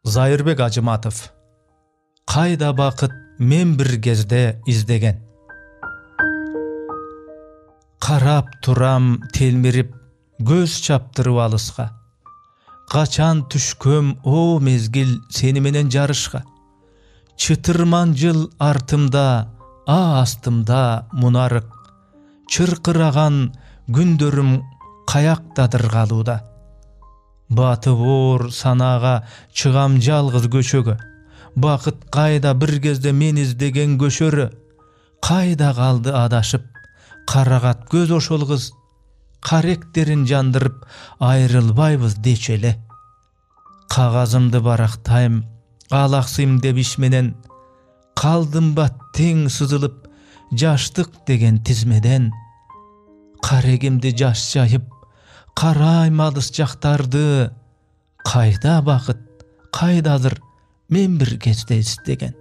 Зайырбек Ажыматов. Кайда бакыт мен бир кезде издеген. Карап турам телмирип, көз чаптырып алыска. Качан түшкөм о мезгил сени менен жарышка. Чытырман жыл артымда, астымда мунарык. Чыркыраган күндөрүм каяктадыр калууда. Батып оор санаага чыгам жалгыз көчөгө. Бакыт кайда бир кезде мен издеген көшөрү. Кайда калды адашып, карагат көз ошол кыз. Каректерин жандырып, айрылбайбыз дечи эле. Кагазымды барактайм, алаксыйм деп иш менен. Калдым ба тең сызылып, жаштык деген тизмеден. Карегимди жаш жайып, карайм алыс жактарды. Кайда бакыт, кайдадыр мен бир кезде издеген.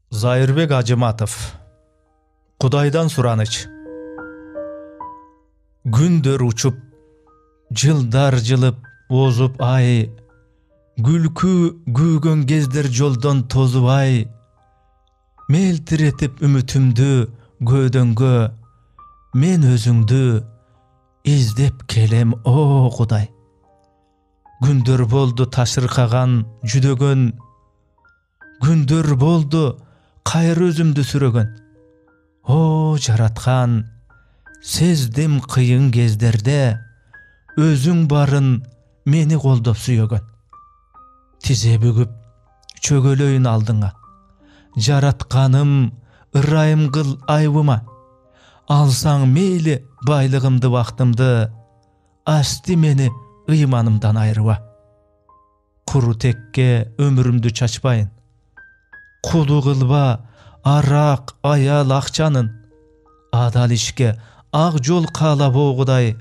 Зайырбек Ажыматов. Кудайдан сураныч. Күндөр учуп, жылдар жылып, озуп ай. Күлкү күйгөн кездер жолдон тозубай. Мелтиретип үмүтүмдү көөдөнгө, мен өзүңдү издеп келем о Кудай. Күндөр болду ташыркаган жүдөгөн, күндөр болду кайыр өзүмдү сүрөгөн. О жараткан, сездим кыйын кездерде, өзүң барын мени колдоп сүйөгөн. Тизе бүгүп, чөгөлөйүн алдыңа. Жаратканым, ырайым кыл айбыма. Алсаң мейли байлыгымды бактымды, асти мени ыйманымдан айрыба. Куру текке өмүрүмдү чачпайын. Кулу кылба арак, аял, акчанын. Адал ишке ак жол каалап о Кудай,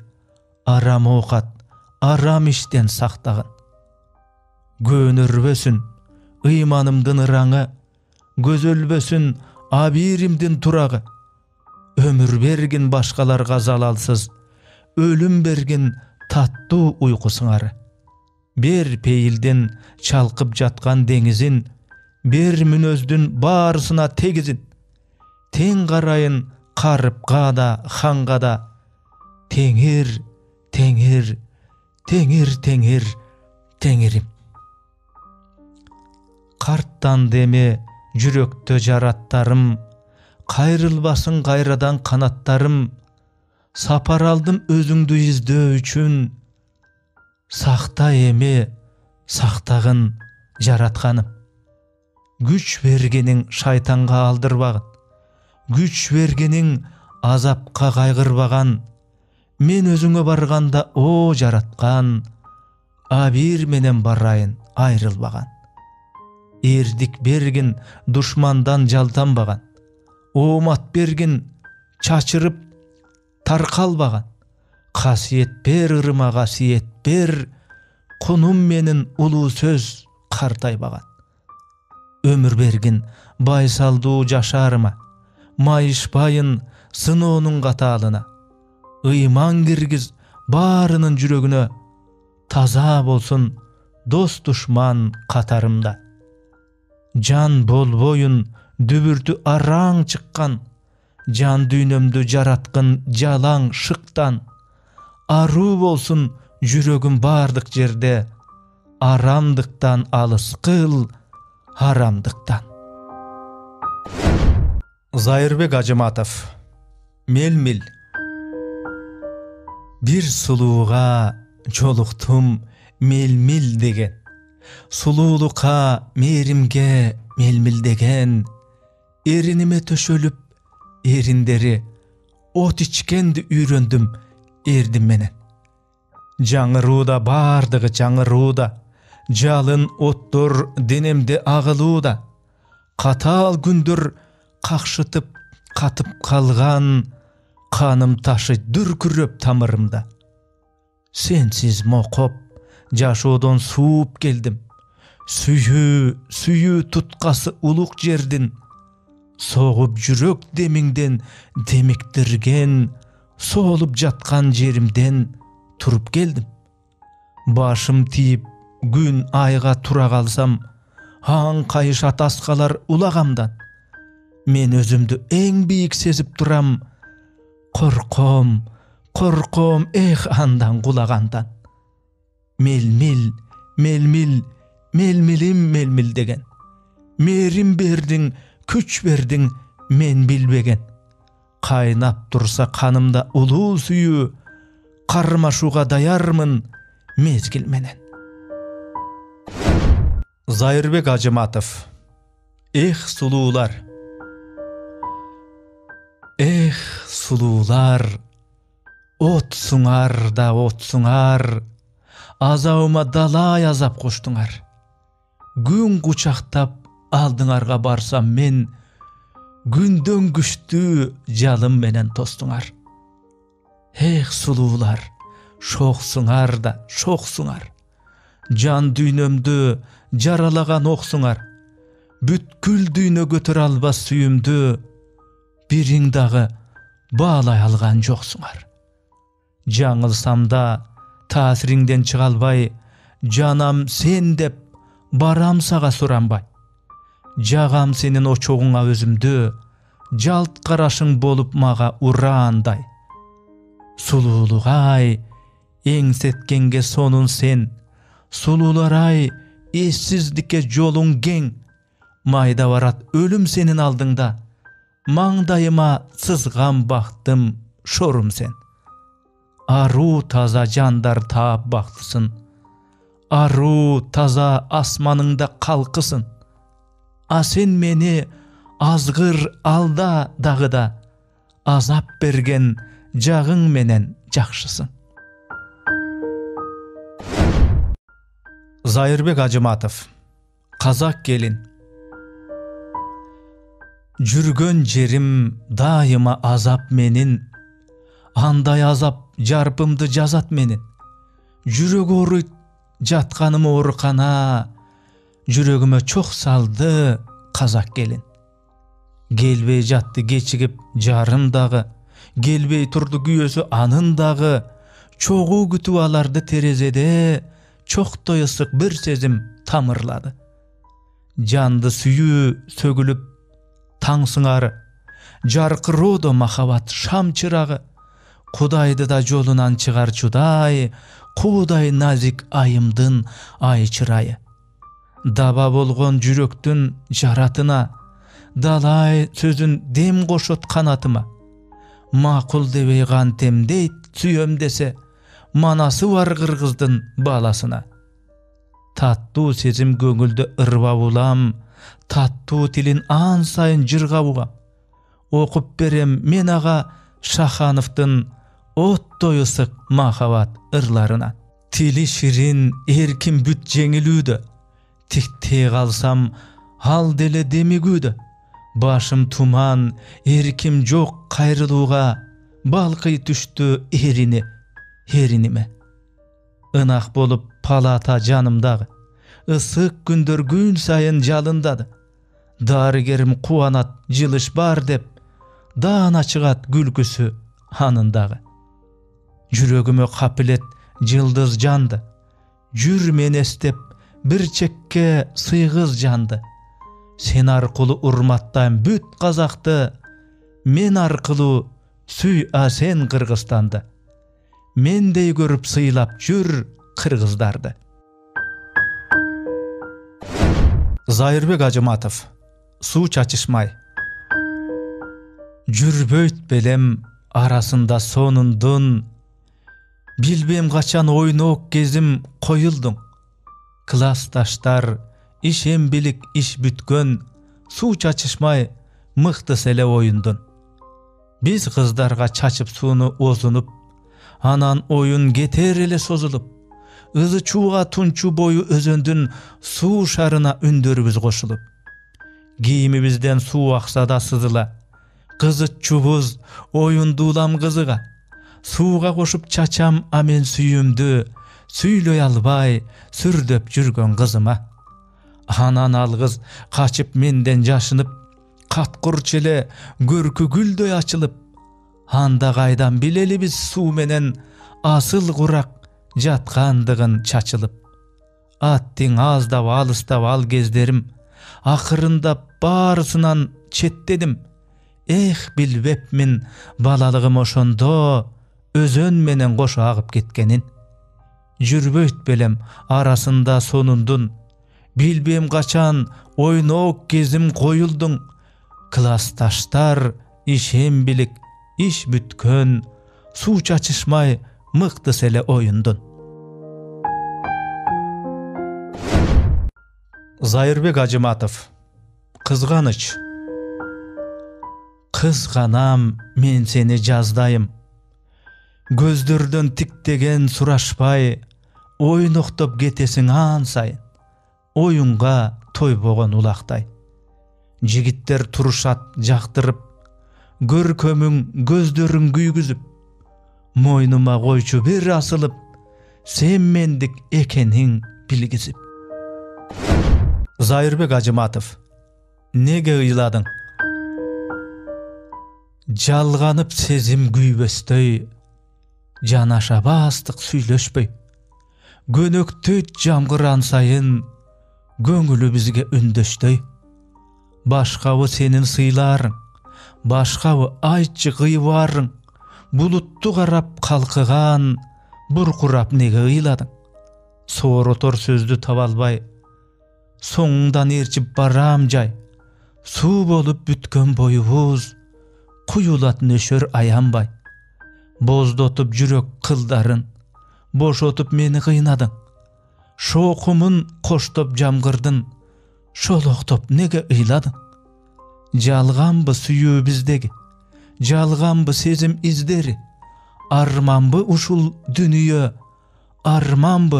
арам оокат, арам иштен сактагын. Көнөрбөсүн ыйманымдын ыраңы, көзөлбөсүн абийиримдин турагы. Өмүр бергин башкаларга залалсыз, өлүм бергин таттуу уйкусуңары. Бер пейилдин чалкып жаткан деңизин, бер мүнөздүн баарысына тегизин. Тең карайын карыпка да, ханга да. Теңир, теңир, теңир, теңир, теңирим. Карттан деме жүрөктө жараттарым, кайрылбасын кайрадан канаттарым. Сапар алдым өзүңдү издөө үчүн, сакта эми сактагын жаратканым. Күч бергениң шайтанга алдырбагын, күч бергениң азапка кайгырбаган. Мен өзүңө барганда о жараткан, абийир менен барайын айрылбаган. Эрдик бергин душмандан жалтанбаган, оомат бергин чачырып таркалбаган. Касиет бер ырыма, касиет бер, кунум менин улуу сөз картайбаган. ömür bergin baysalдуу жашарыма, майышпайын сыноонун каталына, ыйман киргиз баарынын жүрөгүнө, таза болсун дос душман катарымда. Жан болбоюн дүбүртү араң чыккан, жан дүйнөмдү жараткын жалаң шыктан, аруу болсун жүрөгүм бардык жерде, арамдыктан алыс кыл, харамдыктан. Зайырбек Ажыматов. Мелмил. Бир сулууга жолуктум мелмил деген, сулуулукка мээримге мелмилдеген, эриниме төшөлүп эриндери от ичкенди үйрөндүм эрдим менен. Жаңырууда бардыгы жаңырууда, жалын оттор денемде агылууда, катаал күндөр какшытып катып калган, каным ташыйт дүркүрөп тамырымда. Сенсиз мокоп жашоодон сууп келдим, сүйүү туткасы улук жердин, согуп жүрөк демиңден демиктирген, соолуп жаткан жеримден туруп келдим. Башым тийип күн айга тура калсам, аң кайыша таскалар улагамдан. Мен өзүмдү эң бийик сезип турам, корком, эх андан кулагандан. Мелмил, мелмил, мелмилим мелмил деген, мээрим бердиң, күч бердиң, мен билбеген. Кайнап турса канымда улуу сүйүү, кармашууга даярмын мезгил менен. Зайырбек Ажыматов. Эх сулуулар. Эх сулуулар, отсуңар да отсуңар, азабыма далай азап коштуңар. Күн кучактап алдыңарга барсам мен, күндөн күчтүү жалым менен тостуңар. Эх сулуулар, шоксуңар да шоксуңар, жан дүйнөмдү жаралаган оксуңар. Бүткүл дүйнө көтөрө албас сүйүмдү, бириң дагы баалай алган жоксуңар. Жаңылсам да таасириңден чыга албай, жанам сен деп барам сага суранбай. Жагам сенин очогуңа өзүмдү, жалт карашың болуп мага ураандай. Сулуулугай, эңсеткенге сонун сен, сулуулар-ай, эссиздикке жолуң кең. Майда барат өлүм сенин алдыңда, маңдайыма сызган бактым шорум сен. Аруу таза жандар таап бактысын, аруу таза асманыңда калкысын. А сен мени азгыр алда дагыда, азап берген жагың менен жакшысың. Зайырбек Ажыматов. Казак келин. Жүргөн жерим дайыма азап менин, андай азап жарпымды жазат менин. Жүрөк ооруйт жатканым оорукана, жүрөгүмө чок салды казак келин. Келбей жатты кечигип жарым дагы, келбей турду күйөөсү анын дагы, чогуу күтүп аларды терезеде, чоктой ысык бир сезим тамырлады. Жанды сүйүү сөгүлүп таң сыңары, жаркыроодо махабат шам чырагы, Кудайды да жолунан чыгарчудай, куудай назик айымдын ай чырайы. Даба болгон жүрөктүн жаратына, далай сөзүн дем кошот канатыма. Макул дебей кантем дейт сүйөм десе, манасы бар кыргыздын баласына. Таттуу сезим көңүлдө ырбап улам, таттуу тилин ан сайын жыргап угам. Окуп берем мен ага Шахановдун оттой ысык махабат ырларына. Тили ширин эркин бүт жеңилүүдө, тиктей калсам ал деле демигүүдө. Башым туман, эрким жок кайрылууга, балкый түштү эриниме. Ынак болуп палата жанымдагы, ысык күндөр күн сайын жалындады. Darıgerim kuanat jılış bar dep, daana çıgat gülküsü hanındağı. Jürögüme kapilet jıldız jandı, jür men estep bir çekke sıygız jandı. Sen arkılı urmattayım büt Kazakты, men arkılı süy sen Kırgızstandı. Mendey görüp sıylap jür Kırgızdardı. Zairbek Acımatov, Su çatışmay. Jürböйт belem arasında sonundun, bilbem kaçan oynok gezim koyuldun. Klastaştar, işem bilik iş bütkön, su çatışmay mıhtı sele oyundun. Biz kızdarga çaçıp sunu ozunup, anan oyun geter ele sozulup, ızı çuğa tunçu boyu özöndün su şarına ündürübüz koşulup. Giyimibizden su aksada sızıla, kızıt çubuz oyun dulam kızıga, suğa koşup çaçam amen süyümdü, süylöy albay sürdöp jürgön kızıma. Anan algız kaçıp menden yaşınıp, katkur çele görkü gülдөй açılıp, anda kaydan bileli biz su menen asıl kurak jatkandığın çaçılıp. Attin azda alısta al gezlerim, akırında barısынан çettedim. Bilbepmin balalığım oşondo, özön menen koşu ağıp ketkenin. Jürböйт belem arasında sonundun, bilbem kaçan oynok gezim koyuldun. Klastaştar, işem bilik iş bütkön, su çatışmay mıhtı sele oyundun. Zairbek Acımatov, Kızganıç. Kızganam men seni jazdayım, gözlerden tiktegen suraşpay, oynoktop getesin an sayın, oyunga toy boğan ulaqtay. Jigitler turuşat jaktırıp, görkömüň gözlerin güýgüzüp, moynuma goýçu bir asılıp, sen mendik ekeniň bilgizip. Zairbek Acımatov, nege ıyladın? Jalganyp sezim güýbestöy, janaşa bastık süýleşpey. Gönöktü jamgıran sayın, göňüli bizge ündöştöy. Başgawy senin sıylarың, başgawy aýtjy gıybarың, buluttu garap kalkıgan, burkurap nege ıyladyň? Sorotor sözdü tabalbay, soňundan erçip baram jay, su bolup bütkön boýubuz, kuyulat nöşör ayanbay. Bozdotup jürek kıldarın, boşotup meni gıynadyň. Şokumun koştop jamgırdın, şoloktop nege ıyladyň? Jalganby süýü bizdegi, jalganby sezim izderi, armanby uşul dünýe, armanby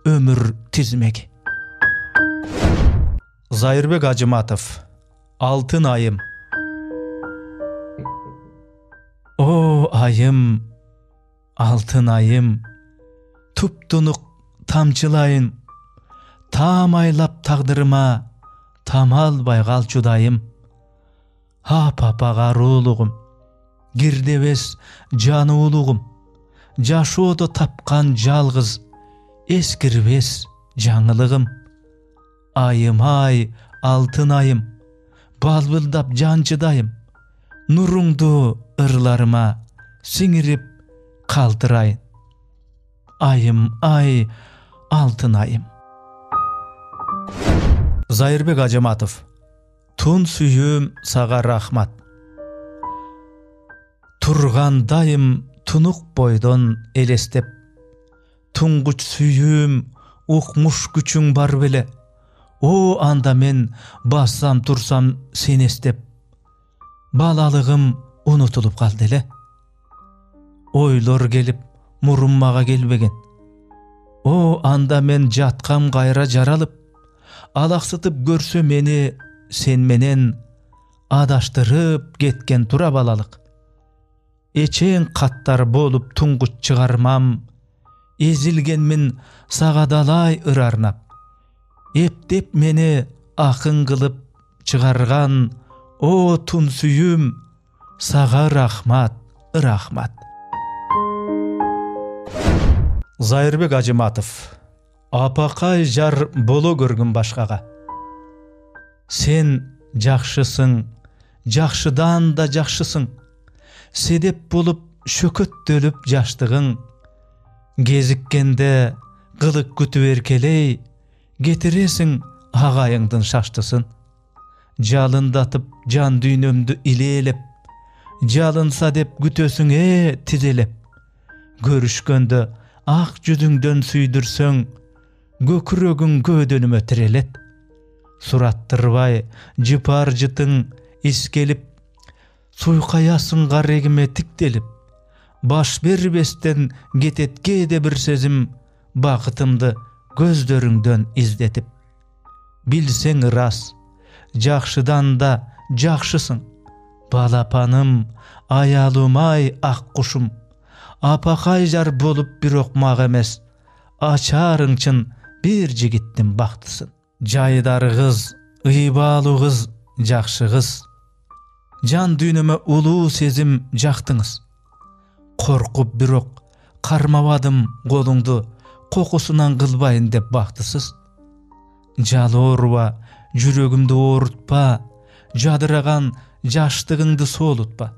ömür tizmegi. Zairbek Acımatov, Altın ayım. O ayım, altın ayım, tuptunuk tamçılayın, tam aylap taqdırıma, tam albay galçudayım. Ha papa garuluğum, girdebes januluğum, jaşodo tapkan jalgız, eskirbes жаңылыгым. Ayım ay, altın ayım, balbıldap jançıdayım, nurungdu ırlarıma singirip kaltırayın. Ayım ay, altın ayım. Zairbek Acımatov, tun süyüm sağa rahmat. Turgandayım tunuk boydon elestep, tunguç süyüm ukmuş güçüň bar bele, o anda men bassam tursam sen estep, balalığım unutulup kaldı ele. Oylor gelip murummaga gelbegen, o anda men jatkam gayra jaralıp, alaksytyp görse meni sen menen adaştırıp getken tura balalık. Eçeň kattar bolup tunguç çıgarmam, ezilgenmin sagadalay ırarnap, epdep meni akın kılıp чыгарган о тун сүйүм, сага рахмат, рахмат. Зайырбек Ажыматов. Апакай жар боло көргүн башкага. Сен жакшысың, жакшыдан да жакшысың. Седеп болуп шөкөттөлүп жаштыгың. Кезиккенде кылык күтүп эркелей, кетиресиң агайыңдын шаштысын. Жалындатып жан дүйнөмдү илээлеп, жалынса деп күтөсүң тизелеп. Көрүшкөндө ак жүзүңдөн сүйдүрсөң, көкүрөгүң көөдөнүмө тирелет. Сураттырбай жыпар жытың искелип, суйкаясың карегиме тиктелип. Баш бербестен кетет кээде бир сезим, бакытымды көздөрүңдөн издетип. Билсең рас, жакшыдан да жакшысың. Балапаным, аялым-ай ак кушум. Апакай жар болуп бирок мага эмес, ачарың чын бир жигиттин бактысын. Жайдары кыз, ыйбалуу кыз, жакшы кыз. Жан дүйнөмө улуу сезим жактыңыз. Коркуп бирок кармабадым колуңду, кокусунан кылбайын деп бактысыз. Жалоорба, жүрөгүмдү оорутпа, жадыраган жаштыгыңды соолутпа.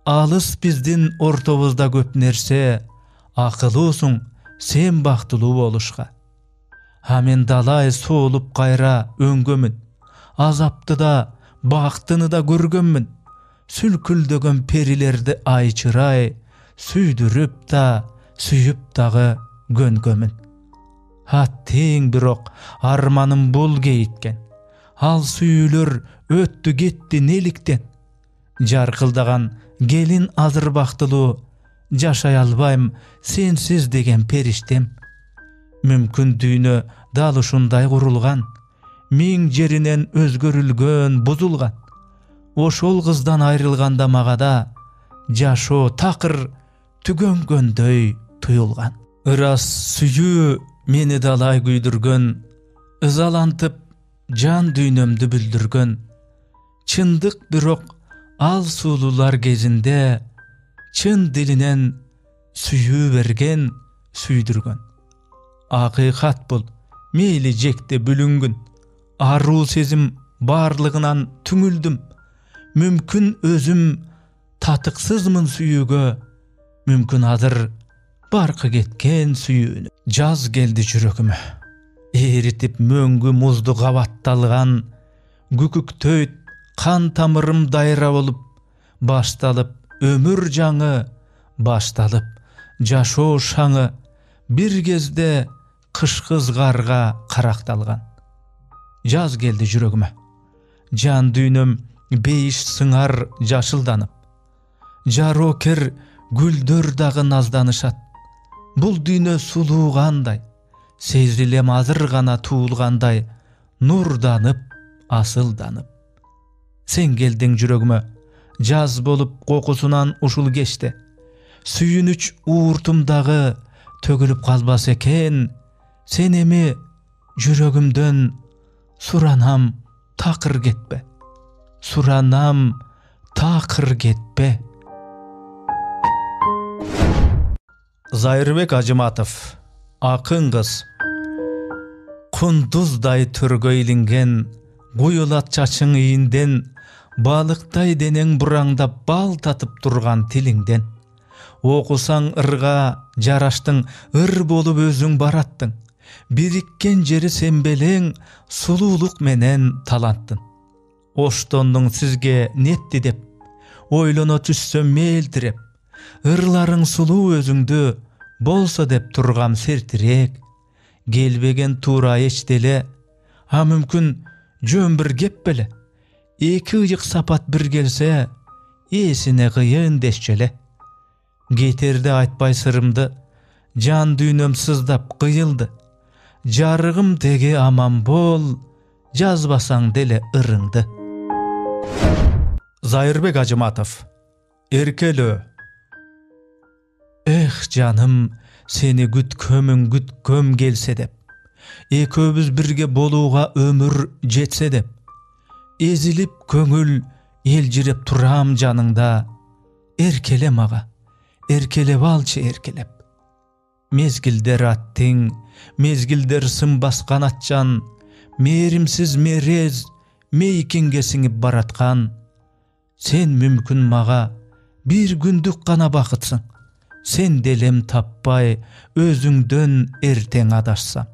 Алыс биздин ортобузда көп нерсе, акылуусуң сен бактылуу болушка. А мен далай соолуп кайра өңгөмүн, азапты да, бактыны да көргөнмүн. Сүлкүлдөгөн перилерди айчырай, сүйдүрүп да, сүйүп дагы көнгөмүн. Тең бирок арманым бул кейиткен. Ал сүйүүлөр өттү кетти неликтен. Жаркылдаган келин азыр бактылуу, жашай албайм сенсиз деген периштем. Мүмкүн дүйнө дал ушундай курулган, миң жеринен өзгөрүлгөн, бузулган. Ошол кыздан айрылганда мага да жашоо такыр түгөнгөндөй туюлган. Ырас сүйүү мени далай күйдүргөн, ызалантып жан дүйнөмдү бүлдүргөн. Чындык бирок ал сулуулар кезинде чын дилинен сүйүү берген, сүйдүргөн. Акыйкат бул, мейли жекте бүлүнгүн. Аруу сезим барлыгынан түңүлдүм. Мүмкүн өзүм татыксызмын сүйүүгө, мүмкүн азыр баркы кеткен сүйүүнү. Жаз келди жүрөгүмө, эритип мөңгү музду кабатталган. Күкүктөйт кан тамырым дайра болуп, башталып өмүр жаңы, башталып жашоо шаңы. Бир кезде кышкы ызгарга каракталган. Жаз келди жүрөгүмө, жан дүйнөм бейиш сыңар жашылданып. Жарокер гүлдөр дагы назданышат. Бул дүйнө сулуу кандай, сезилем азыр гана туулгандай, нурданып, асылданып. Сен келдиң жүрөгүмө, жаз болуп кокусунан ушул кечте. Сүйүнүч ууртумдагы төгүлүп калбас экен. Сен эми жүрөгүмдөн суранам, такыр кетпе. Суранам, такыр кетпе. Зайырбек Ажыматов. Акын кыз. Кундуздай төргө илинген, куюлат чачың ийинден, балыктай денең бураңдап бал татып турган тилиңден. Окусаң ырга жараштың, ыр болуп өзүң бараттың. Бириккен жери сен белең, сулуулук менен таланттың. Оштондуң сизге нетти деп, ойлоно түссөм мээлтиреп. Ырларың сулуу өзүңдү, болсо деп тургам сертирээк. Келбеген туура эч деле, а мүмкүн жөн бир кеп беле. Эки ыйык сапат бир келсе, эсине кыйын дешчеле. Кетерде айтпай сырымды, жан дүйнөм сыздап кыйылды. Жарыгым теге аман бол, жазбасаң деле ырыңды. Зайырбек Ажыматов. Эркелөө. Эх жаным, сени күткөм келсе деп, экөөбүз бирге болууга өмүр жетсе деп. ezilip köngül elcirep turam janыңda. Erkele maga, erkelep alçı erkelep. Mezgilder attiň, mezgilder sım baskan atjan, merimsiz merez, meykinge siňip baratkan. Sen mümkün maga bir gündük gana bakytsyň. Sen delem tappay, özüňden erteň adaşsam.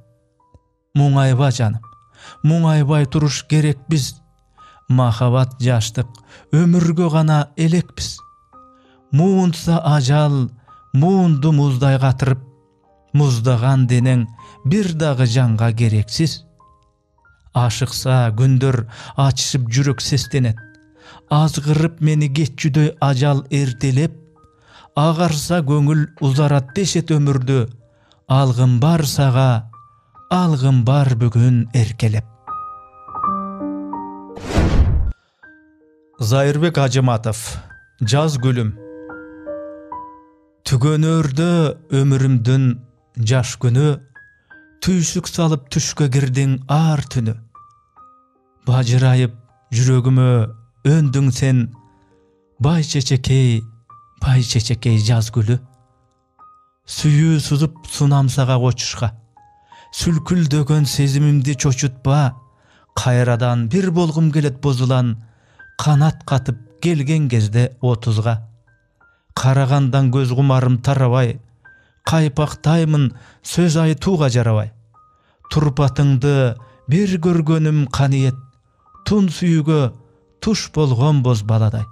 Muňayba janym, muňaybay turuş gerek biz. Mahabat jaşdyk, ömürge gana elekpiz. Muğunsa ajal, muğundu muzday gatırıp, muzdagan deneň bir dagy janga gereksiz. Aşyksa gündür açyşyp jürek sestenet. Azgırıp meni geçjüdöy ajal ertelep, agarsa göňül uzarat deşet ömürdy. Algym bar saga, algym bar bugün erkelep. Zairbek Hajimatov, Jaz gülüm. Tügönörde ömürümdün jaş günü, tüýşük salıp tüşke girdiň ar tünü. Bajyrayıp yüregime öndüň sen, bay çeçekey jaz gülü. Süýü suzup sunamsaga goçuşga, sülkül dögön sezimimdi çoçutpa, kayradan bir bolgum gelet bozulan, kanat katıp gelgen gezde 30'ga. Karagandan göz gumarım tarabay, kaypaktaymın söz ayı tuğa jarabay. Turpatyňdy bir görgönüm kaniyet, tun süýüge tuş bolgon boz baladay.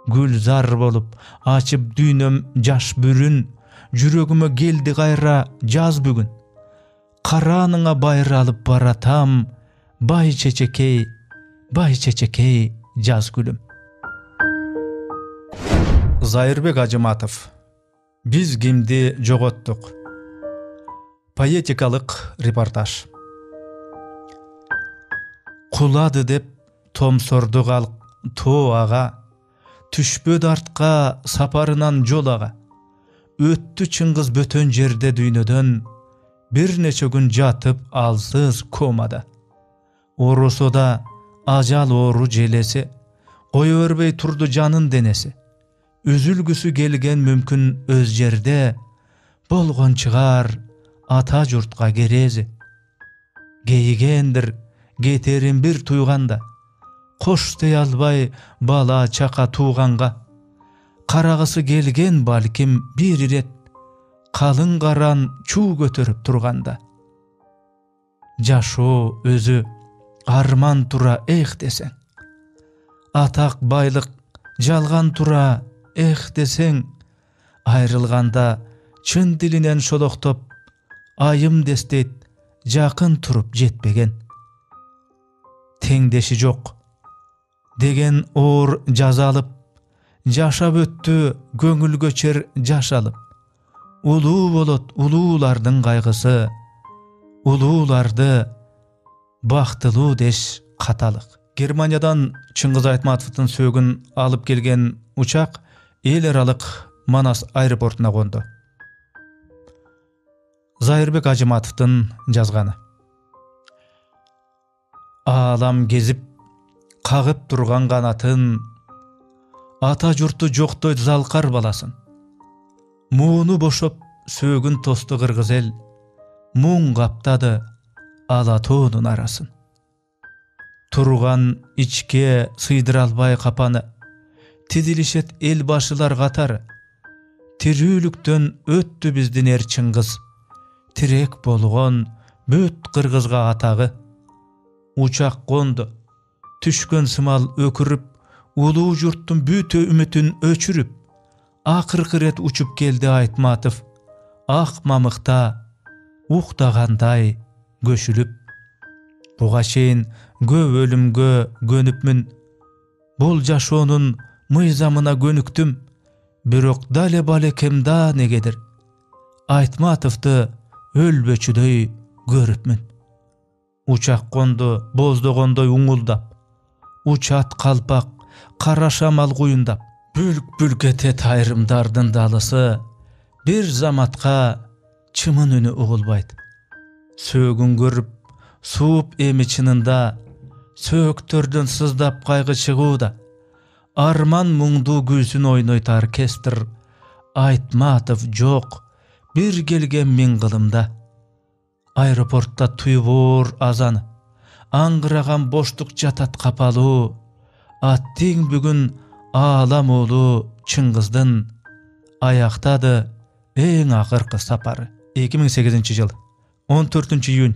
Gülzar bolup açıp düýnem jaş bürün, yüregime geldi gayra jaz bugün. Karanyňa bayra alıp baratam, bay çeçekey jaz gülüm. Zairbek Hajimatov, biz kimdi jogottuk? Poetikalyk reportaj. Kulady dep tomsordu galk toaga, tüşböd artka saparynan jolaga. Öttü Çyňgyz bötön jerde düýneden, bir neçe gün jatyp alsyz komada. Orosoda ajal oru jelesi, goýuberbey turdu janyn denesi. Üzülgüsü gelgen mümkün öz jerde, bolgon çıgar ata jurtga gerezi. Geýigendir geterin bir tuýganda, koş diýe albay bala çaka tuğanga. Karagysy gelgen balkim bir iret, kalın garan çuw götürüp turganda. Jaşo özü arman tura desen, atak baylyk jalgan tura desen, ayrılganda çyn dilinen şoloktop, ayım destet jakyn turup jetbegen. Teňdeşi jok degen or jazalyp, jaşap öttü göňül göçer jaş alyp. Uluu bolot uluulardyň gaýgysy, uluulardy baktyluu deş katalyk. Germaniýadan Çyňgyz Aýtmatowyň sögün alıp gelgen uçak el aralyk Manas aeroportuna kondu. Zairbek Hajimatowyň жазgany. Alam gezip kagyp turgan kanatın, ata jurtu joktoy zalkar balasın. Muğunu boşop sögün tostu kırgız el, muň kaptadı Alatoğunun arasın. Turgan içke sıydır kapanı, tizilişet el başılar katarı. Tirүүлükten öttü bizdin er Çyňgyz, tirek bolgon böt kırgızga atağı. Uçak kondu, tüşkön symal ökürüp, uluu jurttun bütö ümitin öçürüp, akırkı ret uçup geldi Aýtmatow, ak mamykta, ukdaganday göşülüp. Buga şeýin göp ölümgö gönüpmün, bol jaşoonun myzamyna gönüktüm, birok dale balekemda negedir, Aýtmatowdy ölböçüdöy görüpmün. Uçak kondu, bozdogondoy uňuldap, uçat kalpak, kara şamal guyundap, bülk etet ayrımdardın dalısı, bir zamatka çymyn üni ugulbaydı. Sögün görüp, suup emi çynynda, sööктөрдөн сыздап кайгы чыгууда. Арман муңду күйсүн ойнойт оркестр. Айтматов жок, бир келген мен кылымда. Аэропортта туйбор азаны, аңгыраган боштук жатат капалуу. Аттиң бүгүн аалам уулу Чыңгыздын аяктады эң акыркы сапары. 2008 жыл 14 июнь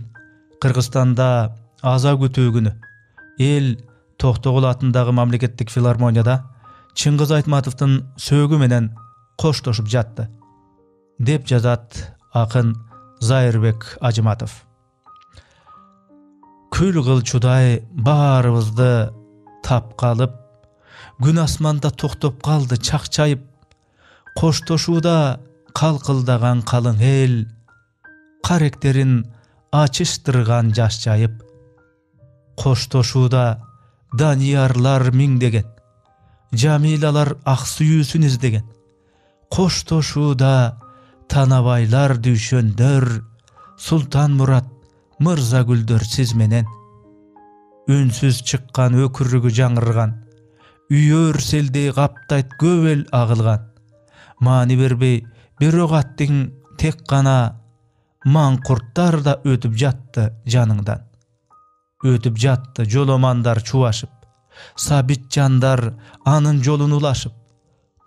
Кыргызстанда аза күтүү күнү. Эл Токтогул атындагы мамлекеттик филармонияда Чыңгыз Айтматовдун сөөгү менен коштошуп жатты, деп жазат акын Зайырбек Ажыматов. Күл кылчудай баарыбызды тап калып, күн асманда токтоп калды чакчайып, коштошууда калкылдаган калың эл, каректерин ачыштырган жаш жайып. Коштошууда даниярлар миңдеген, жамилалар ак сүйүүсүн издеген. Коштошууда танабайлар дүйшөндөр, Султан Мурат Мырзагүлдөр сиз менен. Үнсүз чыккан өкүрүгү жаңырган, үйөр селдей каптайт көп эл агылган. Маани бербей бирок аттың тек гана маңкурттар да өтүп жатты жаныңдан. Өтүп жатты жоломандар чубашып, сабит жандар анын жолун улашып.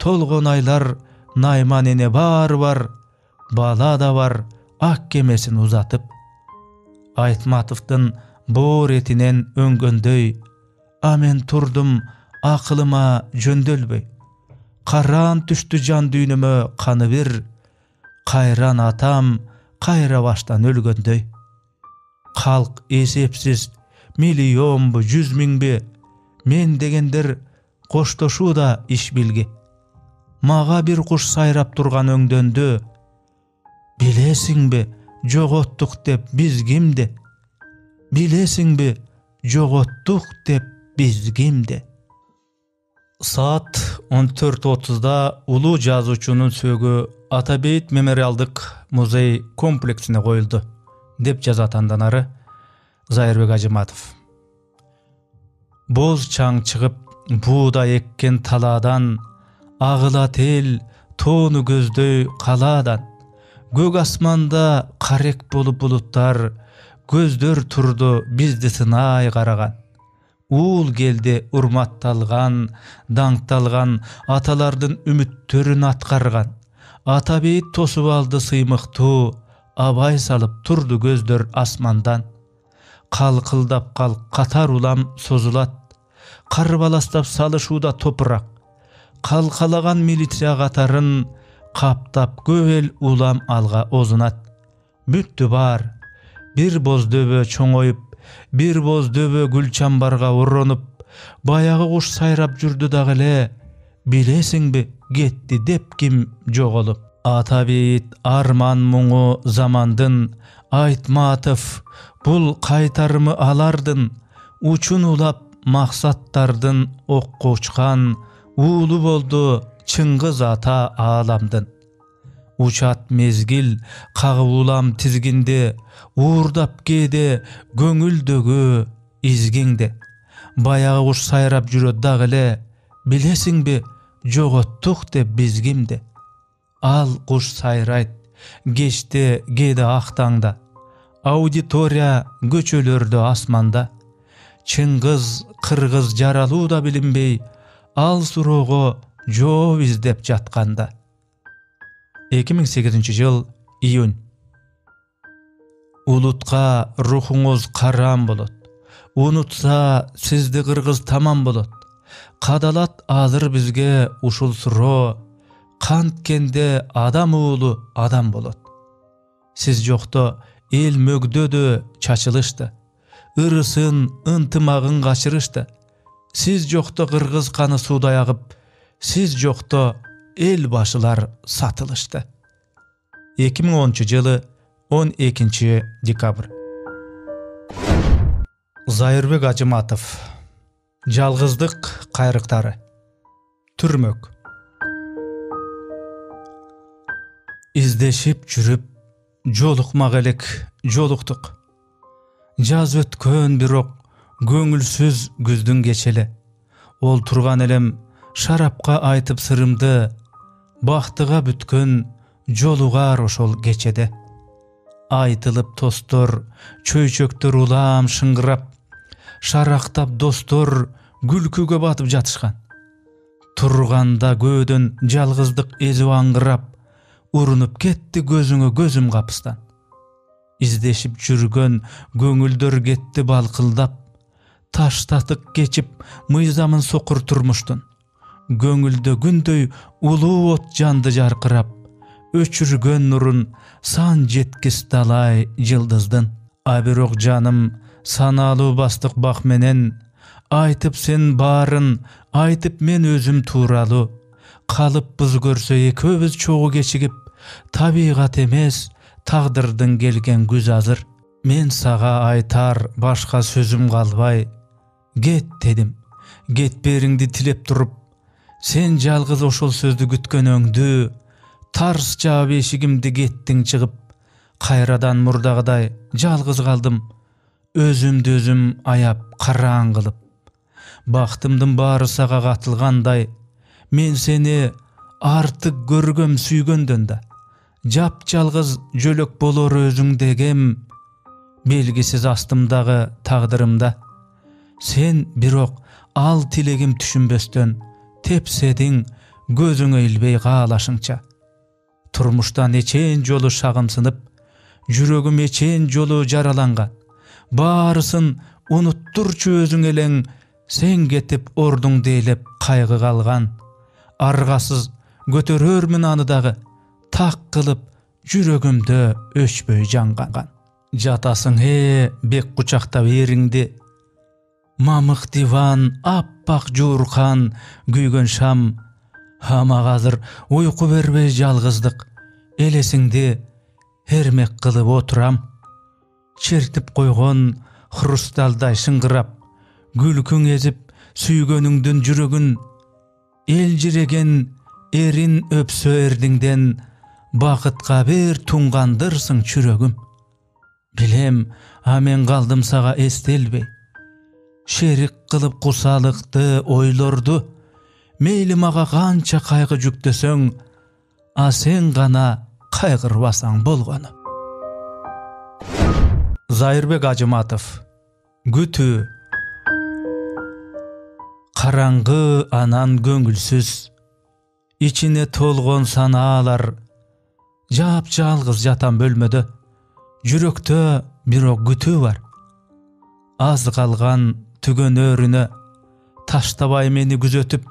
Толгон айлар Найман эне баары бар, бала да бар ак кемесин узатып. Айтматовдун боор этинен өңгөндөй, а мен турдум акылыма жөндөлбөй. Караан түштү жан дүйнөмө каны бир, кайран атам кайра баштан өлгөндөй. Калк эсепсиз миллионбу, 100 миңби, мен дегендер коштошууда иш билги. Мага бир куш сайрап турган өңдөндө, билесиңби, жоготтук деп биз кимди? Билесиңби, жоготтук деп биз кимди? Саат 14:30-да улуу жазуучунун сөөгү Атабейт мемориалдык музей комплексине коюлду, деп жазат андан ары Зайырбек Ажыматов. Боз чаң чыгып, буудай эккен талаадан, агылат эл тоону көздөй калаадан. Көк асманда карек болуп булуттар, көздөр турду бизди сынай караган. Уул келди урматталган, даңкталган, аталардын үмүттөрүн аткарган. Атабейт тосуп алды сыймыктуу, абай салып турду көздөр асмандан. Калкылдап катар улам созулат, карбаластап салышууда топурак. Калкалаган милиция катарын каптап көп эл улам алга озунат. Бүттү бар, бир боз дөбө чоңоюп, бир боз дөбө гүл чамбарга оронуп, баягы куш сайрап жүрдү дагы эле, билесиңби, кетти деп ким жоголуп. Атабейт арман муңу замандын, Айтматов бул кайтарымы алардын, учун улап максаттардын окко учкан, уулу болду Чыңгыз ата ааламдын. Учат мезгил кагып улам тизгинде, уурдап кээде көңүлдөгү изгиңде. Баягы куш сайрап жүрөт дагы эле, билесиңби, жоготтук деп биз кимди? Ал куш сайрайт кечте кээде актаңда, аудитория көчөлөрдө асманда. Чыңгыз кыргыз жаралуу да билинбей, ал суроого жооп издеп жатканда. 2008 жыл июнь. Улутка рухуңуз карам болот, унутса сизди кыргыз тамам болот. Кадалат азыр бизге ушул суроо, канткенде адам уулу адам болот. Сиз жокто эл мөгдөдө чачылышты, ырысын ынтымагын качырышты. Сиз жокто кыргыз каны суудай агып, сиз жокто эл башылар сатылышты. 2010 жылы 12 декабрь. Зайырбек Ажыматов. Жалгыздык кайрыктары. Түрмөк. Издешип жүрүп, жолукмак элек жолуктук. Жаз өткөн бирок Көңүлсүз күздүн кечели. Ол турган элем шарапка айтып сырымды, бактыга бүткөн жолугар ошол кечеде. Айтылып тостор, чөйчөктөр улам шыңгырап, шарактап достор күлкүгө батып жатышкан. Турганда көөдөн жалгыздык эзип аңгырап, урунуп кетти көзүңө көзүм капыстан. Издешип жүргөн көңүлдөр кетти балкылдап, таштатык кечип мыйзамын сокур турмуштун. Көңүлдө күндөй улуу от жанды жаркырап, өчүргөн нурун сан жеткис талай жылдыздын. А бирок жаным саналуу бастык бак менен, айтып сен баарын, айтып мен өзүм тууралуу. Калыппыз көрсө экөөбүз чогуу кечигип, табигат эмес, тагдырдын келген күз азыр. Мен сага айтар башка сөзүм калбай, кет дедим. Кетпериңди тилеп туруп, сен жалгыз ошол сөздү күткөнөңдү, тарс жаап эшигимди кеттиң чыгып. Кайрадан мурдагыдай жалгыз калдым, өзүмдү өзүм аяп караң кылып. Бактымдын баары сага катылгандай, мен сени артык көргөм сүйгөндөн да. Жап жалгыз жөлөк болор өзүң дегем, белгисиз астымдагы тагдырымда. Сен бирок ал тилегим түшүнбөстөн, тепседиң көзүңө илбей каалашыңча. Турмуштан эчен жолу шагымсынып, жүрөгүм эчен жолу жараланган. Баарысын унуттурчу өзүң элең, сен кетип ордуң дейлеп кайгы калган. Аргасыз көтөрөрмүн аны дагы, так кылып жүрөгүмдө өчпөй жанган. Жатасың бек кучактап эриңди, мамык диван, аппак жууркан, күйгөн шам. Ама азыр уйку бербей жалгыздык, элесиңди эрмек кылып отурам. Чертип койгон хрусталдай шыңгырап, күлкүң эзип сүйгөнүңдүн жүрөгүн. Элжиреген эрин өпсө эрдиңден, бакытка бир туңгандырсың чүрөгүм. Билем, мен калдым сага эстелбей, шерик кылып кусалыкты ойлорду. Мейли мага канча кайгы жүктөсөң, сен гана кайгырбасаң болгону. Зайырбек Ажыматов. Күтүү. Караңгы анан көңүлсүз, ичине толгон санаалар. Жап жалгыз жатам бөлмөдө, жүрөктө бирок күтүү бар. Аз калган түгөнөрүнө таштабай мени күзөтүп,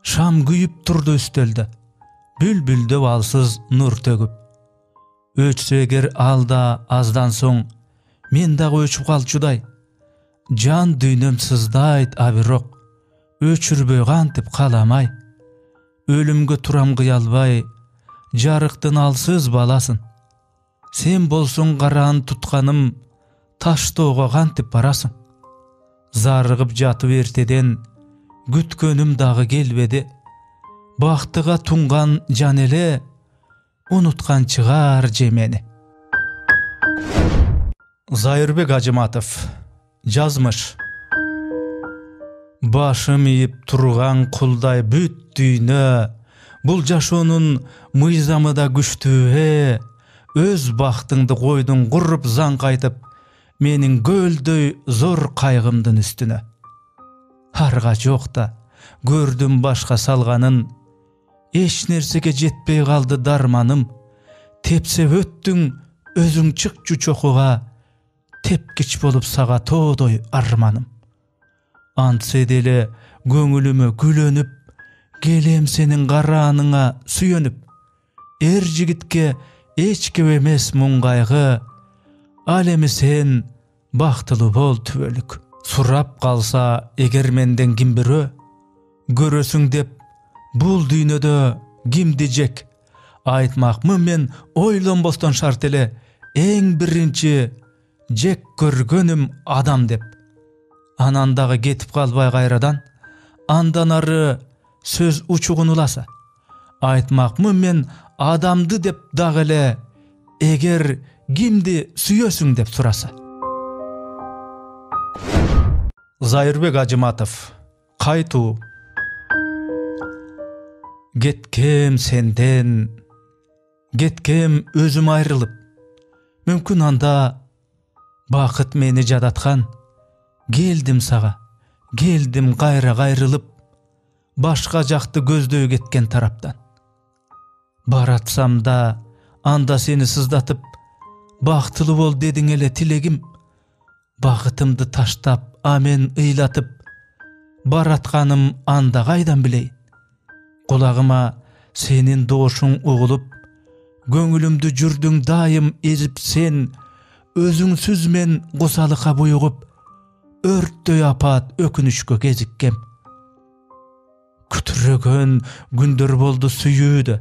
шам күйүп турду үстөлдө, бүлбүлдөп алсыз нур төгүп. Өчсө эгер алда аздан соң, мен дагы өчүп калчудай. Жан дүйнөм сыздайт, бирок өчүрбөй кантип каламай. Өлүмгө турам кыялбай, жарыктын алсыз баласын. Сен болсоң караан тутканым, таштоого кантип барасың. Зарыгып жатып эртеден, күткөнүм дагы келбеди. Бактыга туңган жан эле, унуткан чыгар же мени. Зайырбек Ажыматов. Жазмыш. Башым ийип турган кулдай бүт дүйнө, бул жашоонун мыйзамы да күчтүү. Өз бактыңды койдуң куруп заң кайтып, менин көлдөй зор кайгымдын үстүнө. Арга жокта көрдүм башка салганын, эч нерсеге жетпей калды дарманым. Тепсе өттүң өзүң чыкчу чокуга, тепкич болуп сага тоодой арманым. Антсе деле көңүлүмө күлөнүп, келем сенин карааныңа сүйөнүп. Эр жигитке эчким эмес муң кайгы, ал эми сен бактылуу бол түбөлүк. Сурап калса эгер менден ким бирөө, көрөсүң деп бул дүйнөдө кимди жек. Айтмакмын мен ойлонбостон шарт эле, эң биринчи жек көргөнүм адам деп. Анан дагы кетип калбай кайрадан, андан ары сөз учугун уласа. Айтмакмын мен адамды деп дагы эле, эгер кимди сүйөсүң деп сураса. Зайырбек Ажыматов. Кайтуу. Кеткем сенден, кеткем өзүм айрылып. Мүмкүн анда бакыт мени жадаткан. Келдим сага, келдим кайра кайрылып, башка жакты көздөй кеткен тараптан. Баратсам да анда сени сыздатып, бактылуу бол дедиң эле тилегим. Бакытымды таштап, амен ыйлатып, баратканым анда кайдан билейин? Кулагыма сенин доошуң угулуп, көңүлүмдү жүрдүң дайым эзип сен, өзүңсүз мен кусалыкка буйугуп, өрттөй апаат өкүнүчкө кезиккем. Күтүрөгөн күндөр болду сүйүүдө,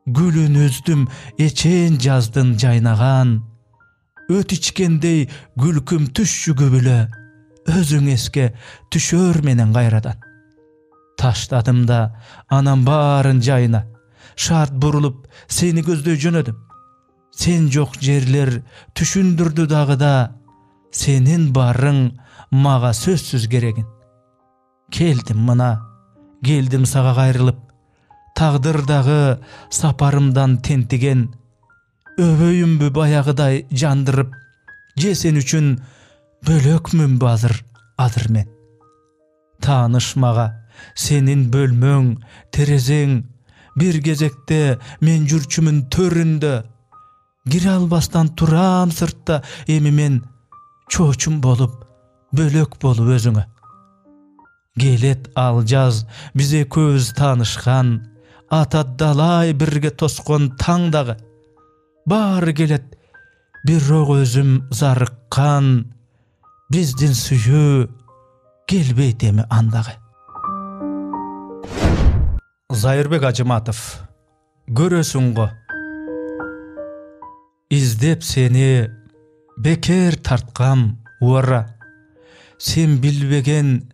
гүлүн үздүм эчен жаздын жайнаган, өт ичкендей күлкүм түшчү күбүлө, өзүң эске түшөр менен кайрадан. Таштадым да анан баарын жайына, шарт бурулуп сени көздөй жөнөдүм. Сен жок жерлер түшүндүрдү дагы да, сенин барың мага сөзсүз керегин. Келдим мына, келдим сага кайрылып, тагдырдагы сапарымдан тентиген, өбөйүмбү баягыдай жандырып, же сен үчүн бөлөкмүнбү азыр мен. Таанышмага сенин бөлмөң, терезең, бир кезекте мен жүрчүмүн төрүндө, кире албастан турам сыртта, эми мен чоочум болуп, бөлөк болуп өзүңө. Келет ал жаз биз экөөбүз таанышкан, атат далай бирге тоскон таңдагы. Баары келет, бирок өзүм зарыккан, биздин сүйүү келбейт эми андагы. Зайырбек Ажыматов. Көрөсүң го, издеп сени бекер тарткам уара. Сен билбеген,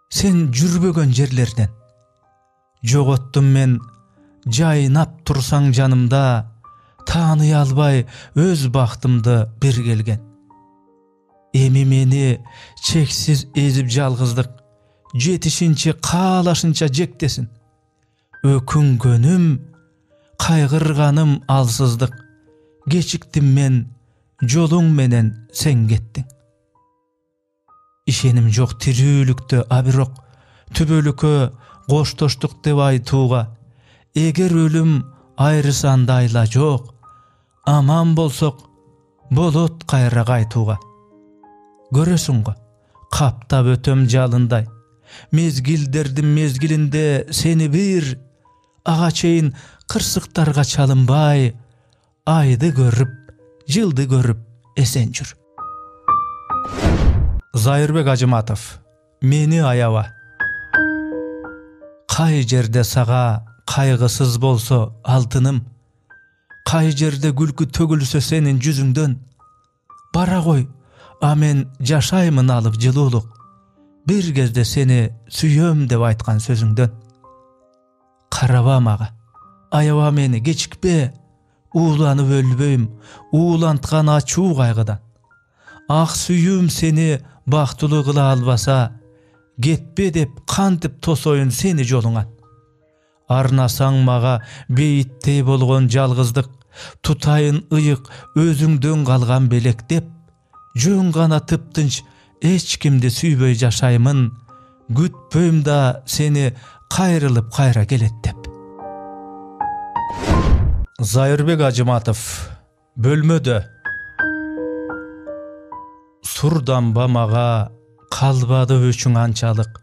сен жүрбөгөн жерлерден. Жоготтум мен жайнап турсаң жанымда, тааный албай өз бактымды бир келген. Эми мени чексиз эзип жалгыздык, жетишинче каалашынча жектесин. Өкүнгөнүм, кайгырганым алсыздык, кечиктим мен, жолуң менен сен кеттиң. Ишеним жок тирүүлүктө, а бирок түбөлүккө коштоштук деп айтууга, эгер өлүм айрыса анда айла жок, аман болсок болот кайра кайтууга. Көрөсүң го, каптап өтөм жалындай, мезгилдердин мезгилинде сени бир, ага чейин кырсыктарга чалынбай, айды көрүп, жылды көрүп эсен жүр. Зайырбек Ажыматов. Мени аяба. Кай жерде сага кайгысыз болсо алтыным, кай жерде күлкү төгүлсө сенин жүзүңдөн, бара кой, а мен жашаймын алып жылуулук, бир кезде сени сүйөм деп айткан сөзүңдөн. Караба мага, аяба мени, кечикпе, ууланып өлбөйм, ууланткан ачуу кайгыдан. Ак сүйүүм сени бактылуу кыла албаса, кетпе деп кантип тосоюн сени жолуңан. Арнасаң мага бейиттей болгон жалгыздык, тутайын ыйык өзүңдөн калган белек деп, жөн гана тыптынч эч кимди сүйбөй жашаймын, күтпөйм да сени кайрылып кайра келет деп. Зайырбек Ажыматов. Бөлмөдө. Сурданба мага, калбады өчүң анчалык.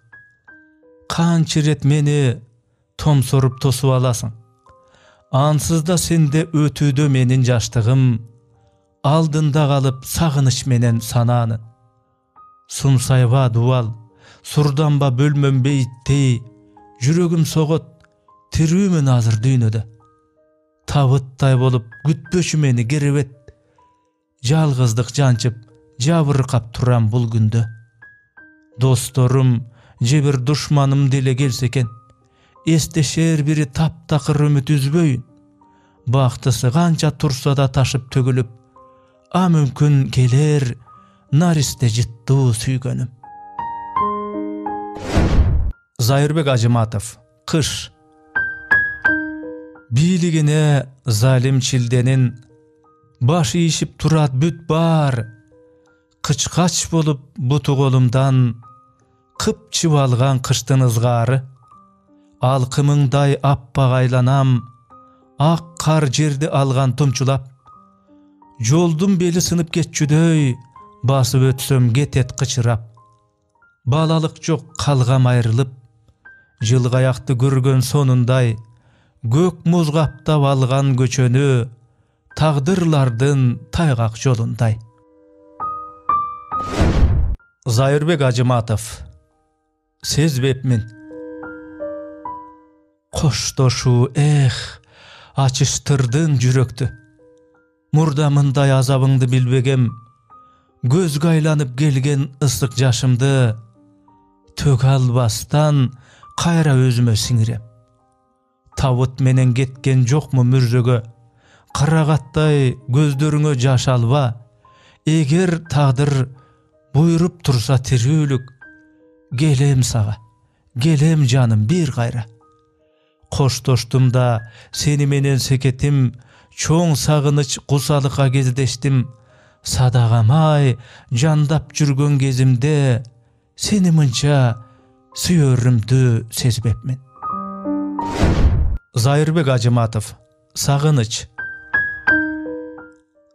Канча ирет мени томсоруп тосуп аласың. Ансыз да сенде өтүүдө менин жаштыгым, алдында калып сагыныч менен санаанын. Сумсайба дубал, сурданба бөлмөм бейиттей, жүрөгүм согот, тирүүмүн азыр дүйнөдө. Табыттай болуп күтпөчү мени керебет, жалгыздык жанчып, жабыркап турам бул күндө. Досторум, же бир душманым деле келсе экен, эстешер бири таптакыр үмүт үзбөйүн. Бактысы канча турса да ташып төгүлүп, а мүмкүн келер наристе жыттуу сүйгөнүм. Зайырбек Ажыматов. Кыш. Бийлигине залим чилденин башы ишип турат бүт бар. Кычкач болуп буту колумдан кыпчып алган кыштын ызгары. Алкымыңдай аппак айланам, ак кар жерди алган тумчулап. Жолдун бели сынып кетчүдөй, басып өтсөм кетет кычырап. Балалык жок калгам айрылып, жылгаякты көргөн сонундай, көк муз каптап алган көчөнү, тагдырлардын тайгак жолундай. Зайырбек Ажыматов. Сезбепмин. Коштошу, ачыштырдың жүрөктү. Мурда мындай азабыңды билбегем, көзгө айланып келген ысык жашымды төк албастан кайра өзүмө сиңирем. Табыт менен кеткен жокму мүрзөгө, карагаттай көздөрүңө жаш алба, эгер тагдыр буйруп турса тирүүлүк, келем сага, келем жаным бир кайра. Коштоштум да сени менен секетим, чоң сагыныч кусалыкка кездештим. Садагамай жандап жүргөн кезимде сени мынча сүйөрүмдү сезбепмин. Зайырбек Ажыматов. Сагыныч.